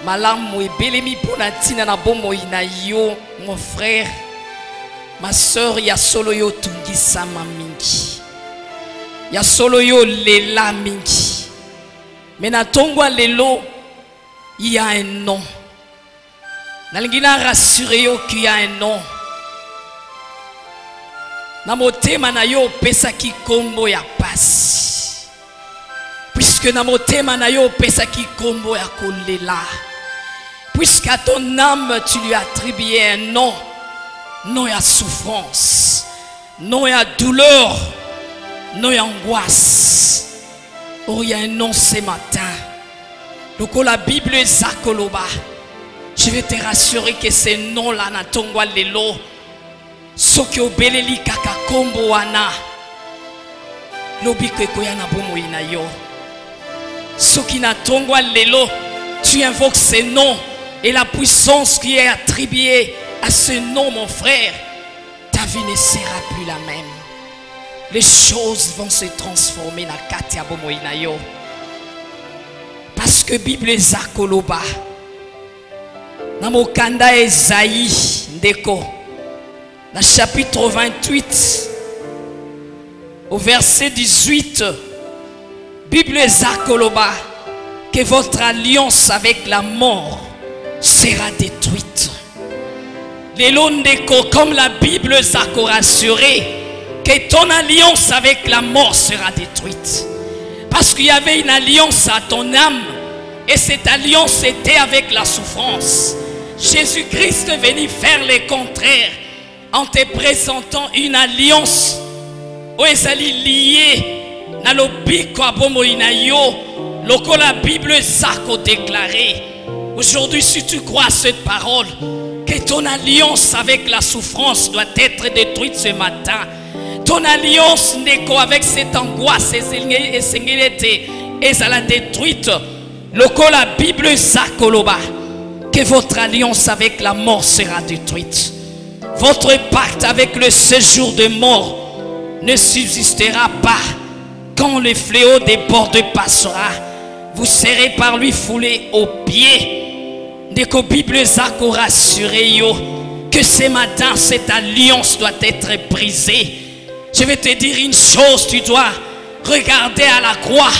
Malamu et Belemi pour Natina Nabomo Inayo, mon frère, ma soeur, ya solo yo tungisa mingi, ya solo yo lela mingi, mais na tongwa lelo, il y a un nom. Nalingina rassurer yo qu'il y a un nom. Na motema na yo pesa ki kombo ya pasi, puisque na motema na yo pesa ki kombo ya kolela. Puisqu'à ton âme, tu lui as attribué un nom. Non à souffrance. Non à douleur. Non à angoisse. Oh, il y a un nom ce matin. Donc, la Bible est Zakoloba. Je vais te rassurer que ce nom-là n'a tongwa lelo. Sokyo beleli kaka kombo wana. Lobiko ekoyana bomo inayo. Soki na tongwa lelo. Tu invoques ce nom. Et la puissance qui est attribuée à ce nom, mon frère, ta vie ne sera plus la même. Les choses vont se transformer dans Katia Bomoinayo. Parce que Bible Zakoloba, Namokanda Esaïe Ndeko, dans chapitre 28, au verset 18, Bible Zakoloba, que votre alliance avec la mort sera détruite. Les Londeko, comme la Bible s'accorde rassuré que ton alliance avec la mort sera détruite. Parce qu'il y avait une alliance à ton âme et cette alliance était avec la souffrance. Jésus-Christ est venu faire le contraire en te présentant une alliance où ils allaient lier dans le biko abomo inayo, loko la Bible s'accorde déclaré. Aujourd'hui, si tu crois à cette parole, que ton alliance avec la souffrance doit être détruite ce matin. Ton alliance n'est qu'avec cette angoisse et la détruite. Le col la Bible Zakoloba, que votre alliance avec la mort sera détruite. Votre pacte avec le séjour de mort ne subsistera pas. Quand le fléau des bords passera, vous serez par lui foulé aux pieds. Dès que la Bible a rassuré que ce matin cette alliance doit être brisée. Je vais te dire une chose, tu dois regarder à la croix.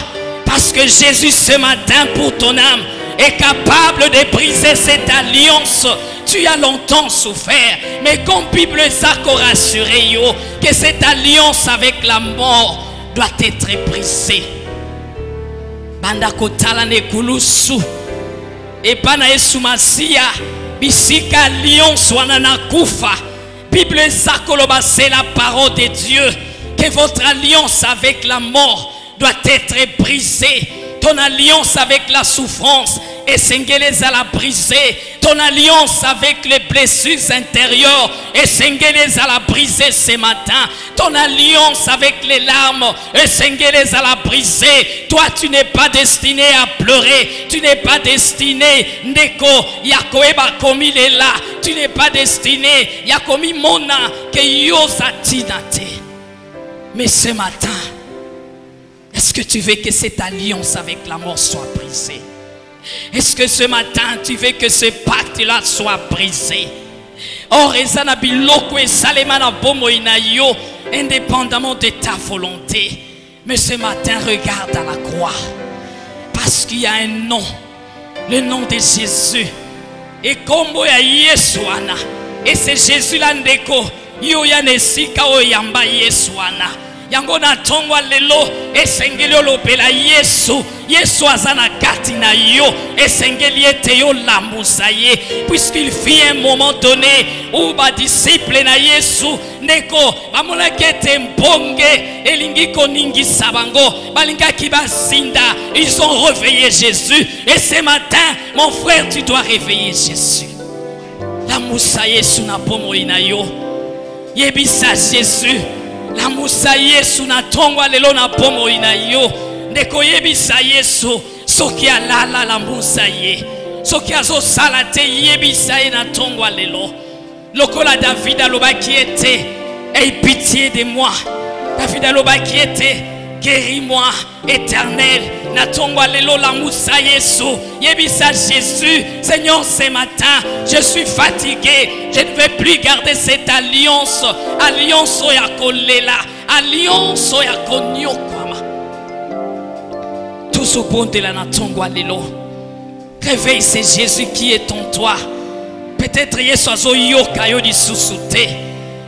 Parce que Jésus ce matin pour ton âme est capable de briser cette alliance. Tu as longtemps souffert. Mais comme la Bible a rassuré que cette alliance avec la mort doit être brisée. Banda kotala ne kulusu. Et pana Yesu Masia bisika alliance wanana kufa. Bible Zakoloba, c'est la parole de Dieu que votre alliance avec la mort doit être brisée. Ton alliance avec la souffrance et Sengelez à la briser. Ton alliance avec les blessures intérieures et Sengelez à la briser ce matin. Ton alliance avec les larmes et Sengelez à la briser. Toi tu n'es pas destiné à pleurer. Tu n'es pas destiné Ndeko Yakoeba komi lela. Tu n'es pas destiné Yakomi mona ke yosa tinate. Mais ce matin, est-ce que tu veux que cette alliance avec la mort soit brisée? Est-ce que ce matin tu veux que ce pacte-là soit brisé? Or, ezana biloko esalema na bomoi na yo, indépendamment de ta volonté. Mais ce matin, regarde à la croix. Parce qu'il y a un nom, le nom de Jésus. Et kombo ya Yesu ana. Et c'est Jésus là ndeko. Yo ya nesika o yamba Yesu ana. Yango na tongwa lelo esengeli olopela Yesu. Yesu azana kati na yo esengeli ete yo lambusa ye, puisqu'il fit un moment donné où ba disciple na Yesu ndeko bamolaki ete mbonge elingi koningisa bango balingaki bazinda. Ils ont réveillé Jésus. Et ce matin, mon frère, tu dois réveiller Jésus. Lambusa Yesu na pomoi na yo. Yebisa Jésus. La musa Yesu na tongwa lelo na pomo ina yo. Ndeko yebisa Yesu. Soki alala la musa ye. Soki azo salate yebisa ye na tongwa lelo. Lokola David aloba qui était. Aie pitié de moi. David aloba qui était. Guéris-moi, éternel. Na tongwa lelo la musa Yesu. Yebisa Jésus. Seigneur, ce matin, je suis fatigué. Je ne vais plus garder cette alliance. Alliance ya kolela. Alliance ya konyokwama. Tout ce bon de la na tongwa lelo. Réveille, c'est Jésus qui est en toi. Peut-être Yesu azo yoka yo di susute.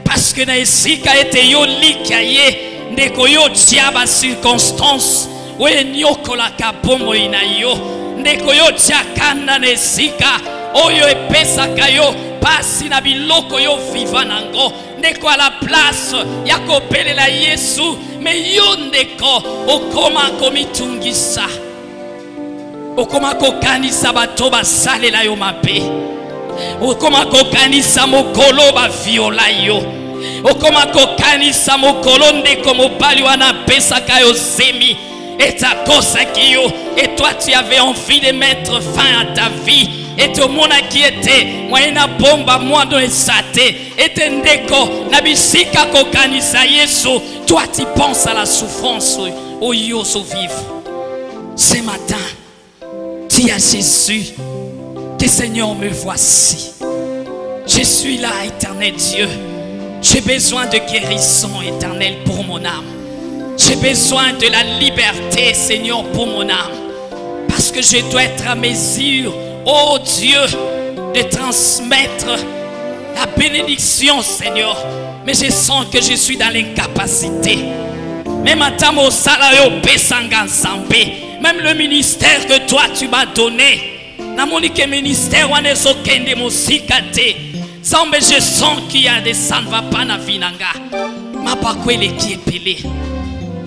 Parce que na esika ete yo likaye. Ndeko yo tia ba circonstance. We nyokola kapomo ina yo. Ndeko yo tia kanda nesika. Oyo epesa kayo. Pasi na biloko yo viva nango. Ndeko à la place. Yako pele la Yesu. Me yo ndeko. Okoma komitungisa. Okoma kokanisa bato basale la yo mabe. Okoma kokanisa mokolo ba viola yo. Okoma kokanisa mokolo ndeko mobali wana pesa kayo zemi. Et ta cause qui yo. Et toi tu avais envie de mettre fin à ta vie. Et tout le monde qui était moyena bomba moi dans les saté. Et ndeko nabisika kokanisa Yesu. Toi tu penses à la souffrance au yo so vivre. Ce matin, dis à Jésus que Seigneur me voici. Je suis là, éternel Dieu. J'ai besoin de guérison éternelle pour mon âme. J'ai besoin de la liberté, Seigneur, pour mon âme. Parce que je dois être à mesure, oh Dieu, de transmettre la bénédiction, Seigneur. Mais je sens que je suis dans l'incapacité. Même même le ministère que toi tu m'as donné, ministère, je sens qu'il y a des ça ne va pas na vinanga. Ma pakwele qui est pelé.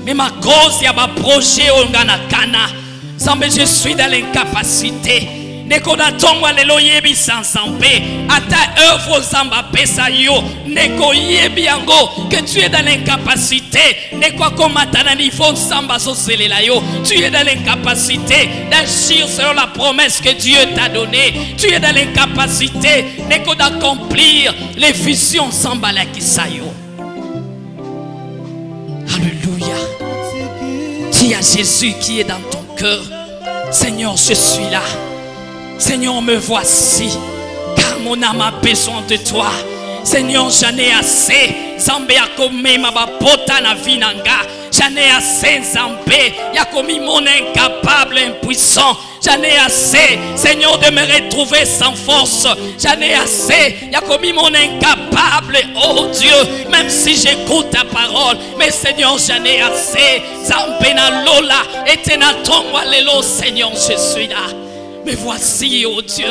Mais ma cause, il y a ma projet au Ganakana. Je suis dans l'incapacité. Nekoda tongwa lelo yebi sansambe. Ata œuvre zamba pesa yo. Neko yebi yango. Que tu es dans l'incapacité. Nekwa komatana niveau samba sosele la yo. Tu es dans l'incapacité d'agir selon la promesse que Dieu t'a donnée. Tu es dans l'incapacité neko d'accomplir les visions samba la kisayo. Alléluia. Dis à Jésus qui est dans ton cœur. Seigneur, je suis là. Seigneur, me voici, car mon âme a besoin de toi. Seigneur, j'en ai assez. Zambé a commis ma bapota na vinanga. J'en ai assez, Zambé. Y'a commis mon incapable, impuissant. J'en ai assez, Seigneur, de me retrouver sans force. J'en ai assez. Y'a commis mon incapable, oh Dieu. Même si j'écoute ta parole, mais Seigneur, j'en ai assez. Zambé na lola, et na tongwa lelo, Seigneur, je suis là. Mais voici, oh Dieu,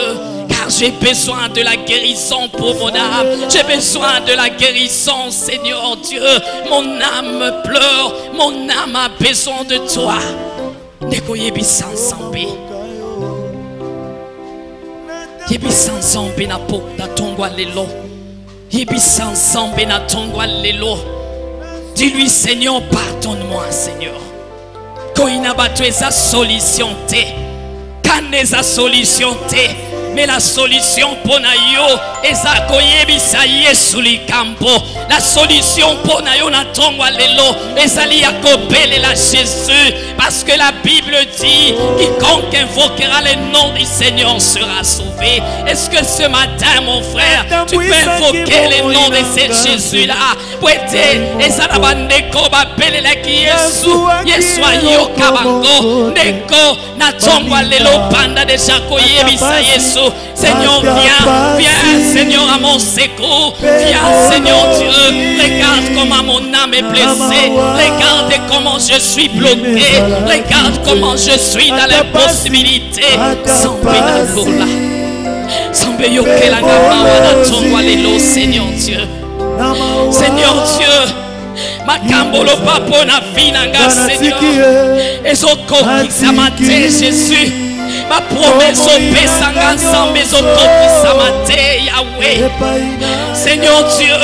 car j'ai besoin de la guérison pour mon âme. J'ai besoin de la guérison, Seigneur Dieu. Mon âme pleure, mon âme a besoin de toi. Neko yebi sansambe. Yebi sansambe na po na tongwa lelo. Yebi sansambe na tongwa lelo. Dis-lui, Seigneur, pardonne-moi, Seigneur. Koina bato eza solution te. Kaneza solution te. Mais la solution pour Nayo eza koyebisa Yesu likambo. La solution pour Nayo na tongwa lelo ezali ya kobelela Jésus, parce que la Bible dit quiconque invoquera le nom du Seigneur sera sauvé. Est-ce que ce matin, mon frère, tu peux invoquer le nom de ce Jésus-là? Pouete ezala bandeko babelela ki Yesu ayoka bango ndeko na tongwa lelo panda deja koyebisa Yesu. Seigneur, viens, Seigneur, à mon secours. Viens, Seigneur Dieu. Regarde comment mon âme est blessée. Regarde comment je suis bloqué. Regarde comment je suis dans l'impossibilité. Seigneur Dieu. Seigneur Dieu. Makambolo papo na vinanga, Seigneur. Ezoko kisamate Jésus. Ma promesse au Pessanga sans mes autopisamate Yahweh. Seigneur Dieu,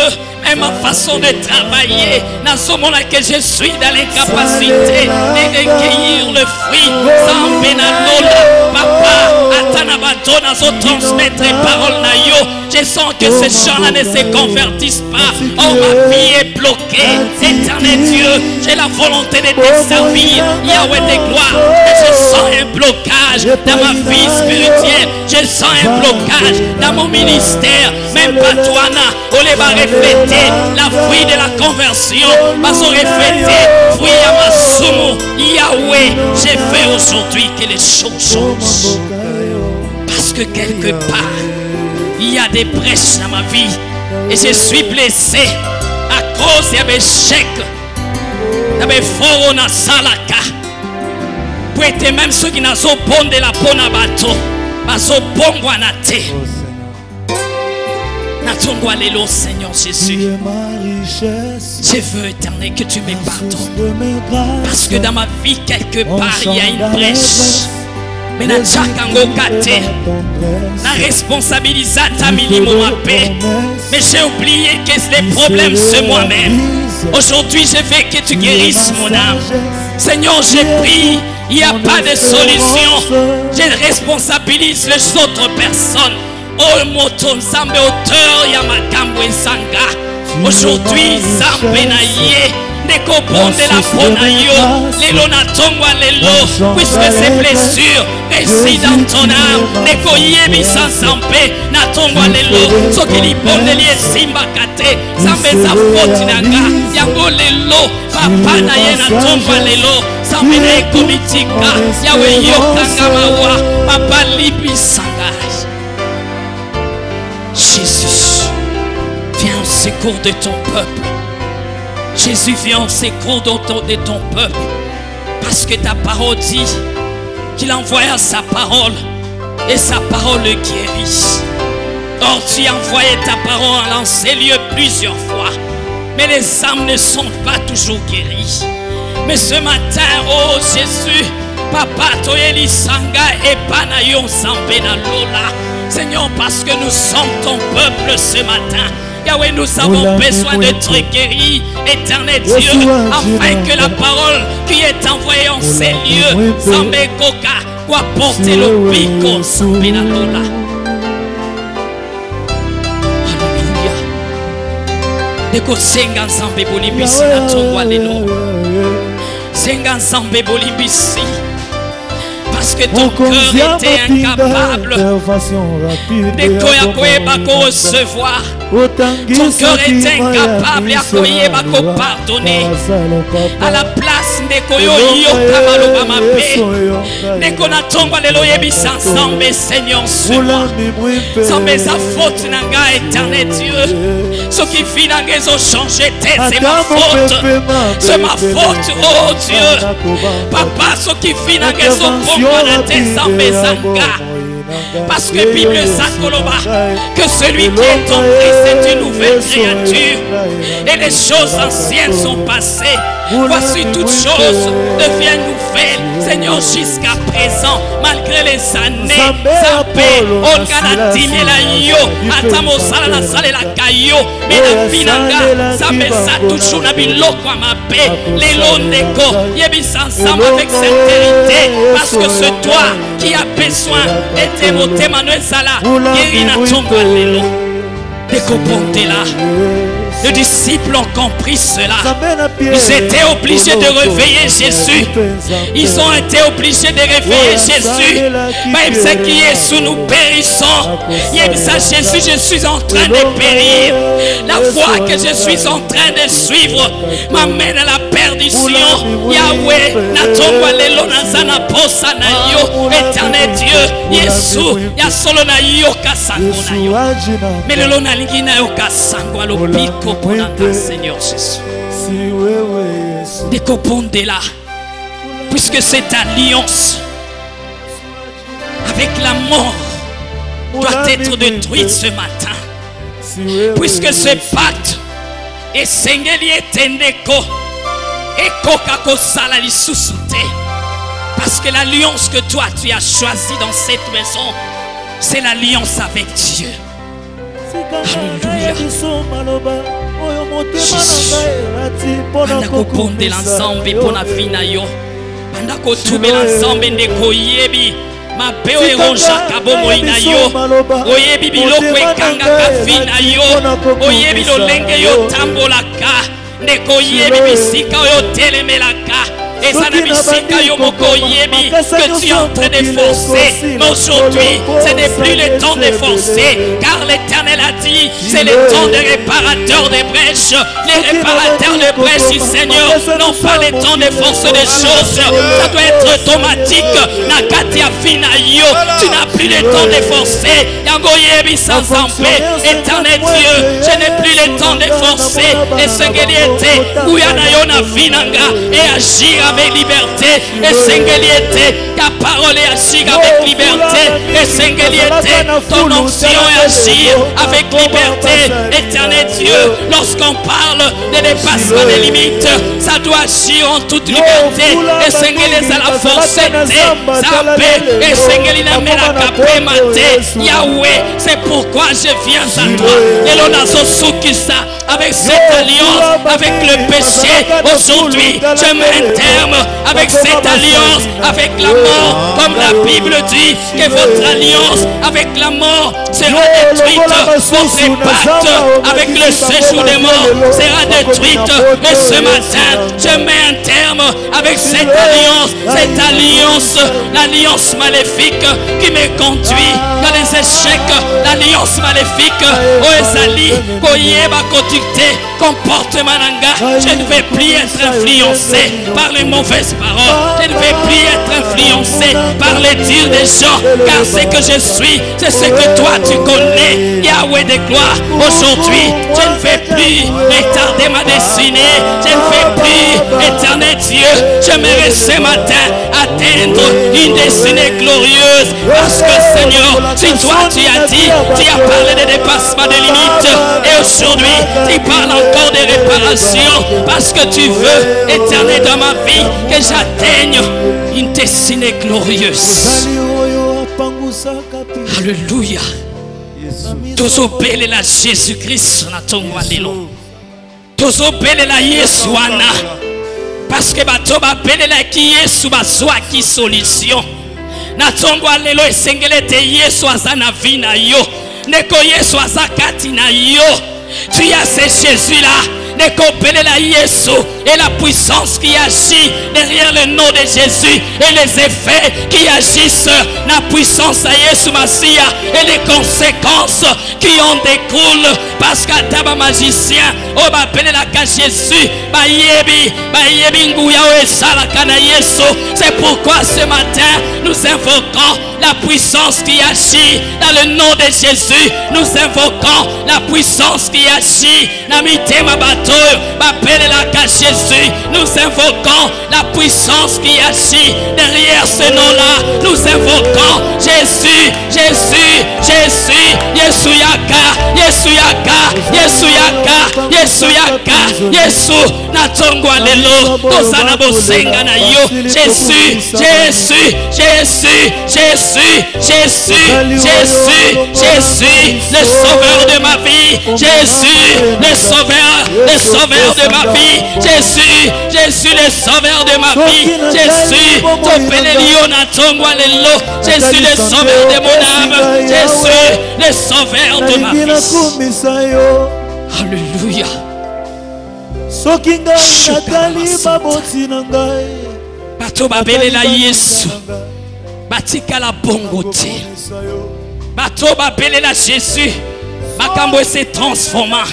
même ma façon de travailler, dans ce moment que je suis dans l'incapacité de recueillir le fruit sans benalola. Papa, atanabato nazo transmettre parole na yo. Je sens que ces gens-là ne se convertissent pas. Oh, ma vie est bloquée. Éternel Dieu, j'ai la volonté de te servir, Yahweh de gloire. Mais je sens un blocage dans ma vie spirituelle. Je sens un blocage dans mon ministère. Même pas toi, on va refléter la fruit de la conversion. Va se refléter fruit à ma soumo. Yahweh, j'ai fait aujourd'hui que les choses changent. Parce que quelque part, il y a des brèches dans ma vie et je suis blessé à cause de mes échecs, de mes forts na salaka. Pour être même ceux qui n'ont pas bon de la bonne bateau, mais sont bon guanate. N'attends-moi l'élo, Seigneur Jésus. Je veux, Éternel, que tu me pardonnes. Parce que dans ma vie, quelque part, il y a une brèche. Mais na chakango kate na responsabiliser ta minimum à paix. Mais j'ai oublié que les problèmes c'est moi-même. Aujourd'hui je veux que tu guérisses mon âme. Seigneur, j'ai pris, il n'y a pas de solution. Je responsabilise les autres personnes. Oh moton zambe auteur ya makambo esanga. Aujourd'hui zambe na ye Neko bonde la pona yo, lelo na tongwa lelo, puisque ces blessures résident dans ton âme. Neko yebi sans sampe, na tongwa lelo, so ki li bonde li simba kate, sambe za foti nanga, yango lelo, papa na ye na tongwa lelo, sambe na ekomitika, yawe yokanga mawa, papa libi sangage. Jésus, viens au secours de ton peuple. Jésus, vient en secours de ton peuple. Parce que ta parole dit qu'il envoya sa parole et sa parole le guérit. Or, tu as envoyé ta parole dans ces lieux plusieurs fois. Mais les âmes ne sont pas toujours guéries. Mais ce matin, oh Jésus, Papa Toyeli Sanga et Panayon Sambena Lola. Seigneur, parce que nous sommes ton peuple ce matin. Yahweh, nous avons besoin d'être guéris, éternel Dieu, afin que la parole qui est envoyée en ces lieux, Zambé Koka, soit porter le pico, Zambé Lola. Alléluia. Deko senga Zambé Bolibisi na tongwa lelo. Senga Zambé Bolibisi. Parce que ton cœur était incapable de recevoir. Ton cœur était incapable de pardonner. À la place de Koyo Yokamalo Mamape, Neko na tomba lelo yebisa ensemble, Seigneur, suis-moi. Sans mes fautes, Nanga éternel Dieu. Ce qui fit Nanga ont changé, c'est ma faute. C'est ma faute, oh Dieu. Papa, ce qui fit Nanga ont parce que Bible Sakoloba, que celui qui est en Christ est une nouvelle créature et les choses anciennes sont passées. Voici toutes choses deviennent nouvelles, Seigneur, jusqu'à présent, malgré les années. Zapé, Olgana Dimela Yo, Atamo Sala na Sale la Kayo, Mena Pinanga, Zapé ça toujours na biloko à ma paix, les loneko, Yebis ensemble avec sincérité, parce que c'est toi qui as besoin de dévoter Manuel Sala, Yerina Tomba Lelo, décompter là. Les disciples ont compris cela. Ils étaient obligés de réveiller Jésus. Ils ont été obligés de réveiller Jésus. Même ce qui est sous nous périssons. Jésus, je suis en train de périr. La voie que je suis en train de suivre m'amène à la perdition. Yahweh, Natomba Lelo Nazana Posa na yo. Éternel Dieu, Yesu, Yasolo na yo kasango na yo. Mais le lonalingi na yo kasango alopiko. Seigneur Jésus, décompondez-la, puisque cette alliance avec la mort doit être détruite ce matin, puisque ce pacte est Sengeli etendeko et kokako sala lisusute, parce que l'alliance que toi tu as choisie dans cette maison, c'est l'alliance avec Dieu. Alléluia. Banda koponde l'ensemble pour la vie na yo. Banda kotoube l'ensemble ndeko yebi. Mapeo eronja kabomo ina yo. Oyebi biloko ekanga ka vie na yo. Oyebi lolenge yo tambolaka. Ndeko yebi bisika yo telemelaka. Et ça ne que tu es en train de forcer. Mais aujourd'hui, ce n'est plus le temps de forcer. Car l'Éternel a dit, c'est le temps des réparateurs des brèches. Les réparateurs des brèches du Seigneur n'ont pas le temps de forcer des choses. Ça doit être automatique. Nakatia Finayo, tu n'as plus le temps de forcer. Yangoyebi sans paix. Éternel Dieu, je n'ai plus le temps de forcer. Et ce qu'il était, Ouyanayona Finanga, et agir avec liberté, et Sengeliete, ta parole est agir avec liberté, et Sengeliete, ton onction est agir avec liberté. Éternel Dieu, lorsqu'on parle de dépassement des limites, ça doit agir en toute liberté, et Sengeli à la force, sa paix, et Sengeli la kapé maté. Yahweh, c'est pourquoi je viens à toi, et l'on a Sukisa, avec cette alliance, avec le péché. Aujourd'hui, je mets un terme avec cette alliance, avec la mort, comme la Bible dit que votre alliance avec la mort sera détruite. Votre pacte avec le séjour des morts sera détruite. Et ce matin, je mets un terme avec cette alliance, l'alliance maléfique qui me conduit dans les échecs, l'alliance maléfique. Oezali, Koyeba Kotikte, comportement nanga, je ne vais plus être influencé par les mauvaises paroles. Je ne vais plus être influencé par les dires des gens, car ce que je suis, c'est ce que toi tu connais. Yahweh de gloire, aujourd'hui, je ne vais plus retarder ma destinée. Je ne vais plus, éternel Dieu, j'aimerais ce matin atteindre une destinée glorieuse, parce que Seigneur, si toi tu as dit, tu as parlé de dépassement des limites, et aujourd'hui tu parles encore de réparation, parce que tu veux, éternel, dans ma vie, que j'atteigne une destinée glorieuse. Alléluia. Tozobele la Jésus-Christ na tongo lelo. Tozobele la Yesu wana. Parce que bato bapele la ki Yesu bazwa ki solution. Na tongo lelo esengele te Yesu azana vi na yo. Neko Yesu azakati na yo. Tu as ce Jésus là. La Yesu et la puissance qui agit derrière le nom de Jésus et les effets qui agissent la puissance à Yesu Masia et les conséquences qui en découlent, parce qu'à taba magicien on va appeler la ka Jésus bayebi nguya esala kana Yesu. C'est pourquoi ce matin nous invoquons la puissance qui agit dans le nom de Jésus. Nous invoquons la puissance qui agit dans mitema bato bapele la ka Jésus. Nous invoquons la puissance qui agit derrière ce nom-là. Nous invoquons Jésus, Jésus, Jésus, Yesu Yaka, Yesu Yaka, Yesu Yesu yaka, Yesu yaka, Yesu natongwa lelo, tozana bosenga na yo. Jésus, Jésus, Jésus, Jésus, Jésus, Jésus, Jésus, le sauveur de ma vie. Jésus, le sauveur de ma vie. Jésus, Jésus, le sauveur de ma vie. Jésus, topelelio natongwa lelo. Jésus, le sauveur de mon âme. Jésus, le sauveur de ma vie. Alléluia. Bato babelela Yesu. Batika la bongo te. Bato babelela Jésus. Makambo se transforma.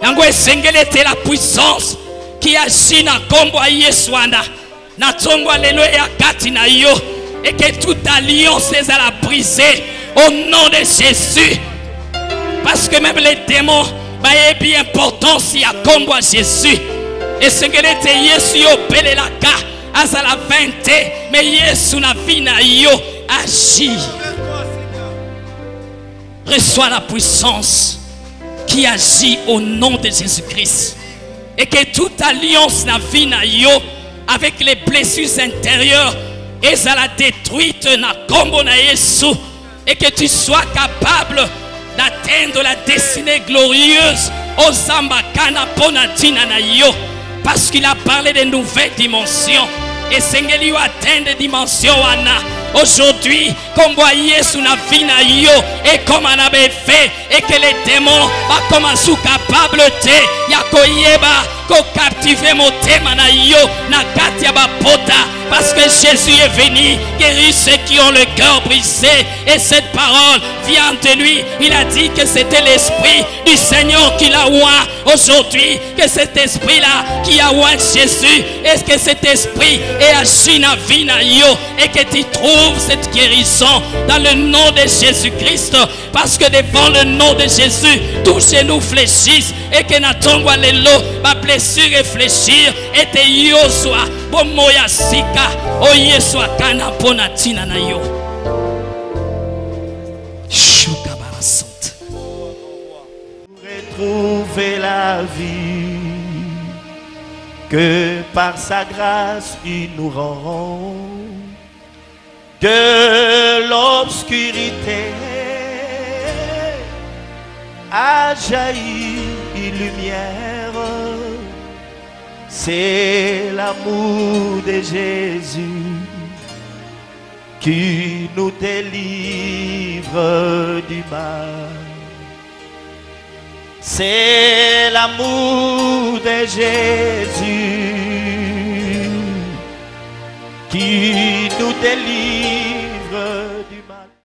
Yango esengele te la puissance qui agit na kombo a Yesu anda. Na tongwa lelo ya kati na yo. Et que toute alliance les a brisée au nom de Jésus. Parce que même les démons baye bien importance ya kombo a Jésus. Et sengele te Yesu yo belela ka. Azala 20, mais Yesu na vie na yo agit. Reçois la puissance qui agit au nom de Jésus-Christ. Et que toute alliance na vie na yo avec les blessures intérieures ezala détruite na kombo na Yesu. Et que tu sois capable d'atteindre la destinée glorieuse aux Zambakana Ponatina na yo. Parce qu'il a parlé de nouvelles dimensions. Et Sengeli atteint des dimensions wana. Aujourd'hui, comme voyez sous la vie na yo, et comme on avait fait, et que les démons va commencer capable de yakoyeba ko captiver mon thème na yo na katia ba pota. Parce que Jésus est venu guérir ceux qui ont le cœur brisé. Et cette parole vient de lui. Il a dit que c'était l'Esprit du Seigneur qui l'a oint aujourd'hui. Que cet esprit-là qui a oint Jésus. Est-ce que cet esprit est agi na vie na yo. Et que tu trouves cette guérison dans le nom de Jésus-Christ. Parce que devant le nom de Jésus, tous chez nous fléchissent. Et que natongwa lelo, ma blessure réfléchir. Et te yo soit. Bomoya sika o Yesu akana pona tina na yo. Shuka barasante. Retrouver la vie que par sa grâce il nous rend de l'obscurité a jailli une lumière. C'est l'amour de Jésus qui nous délivre du mal. C'est l'amour de Jésus qui nous délivre du mal.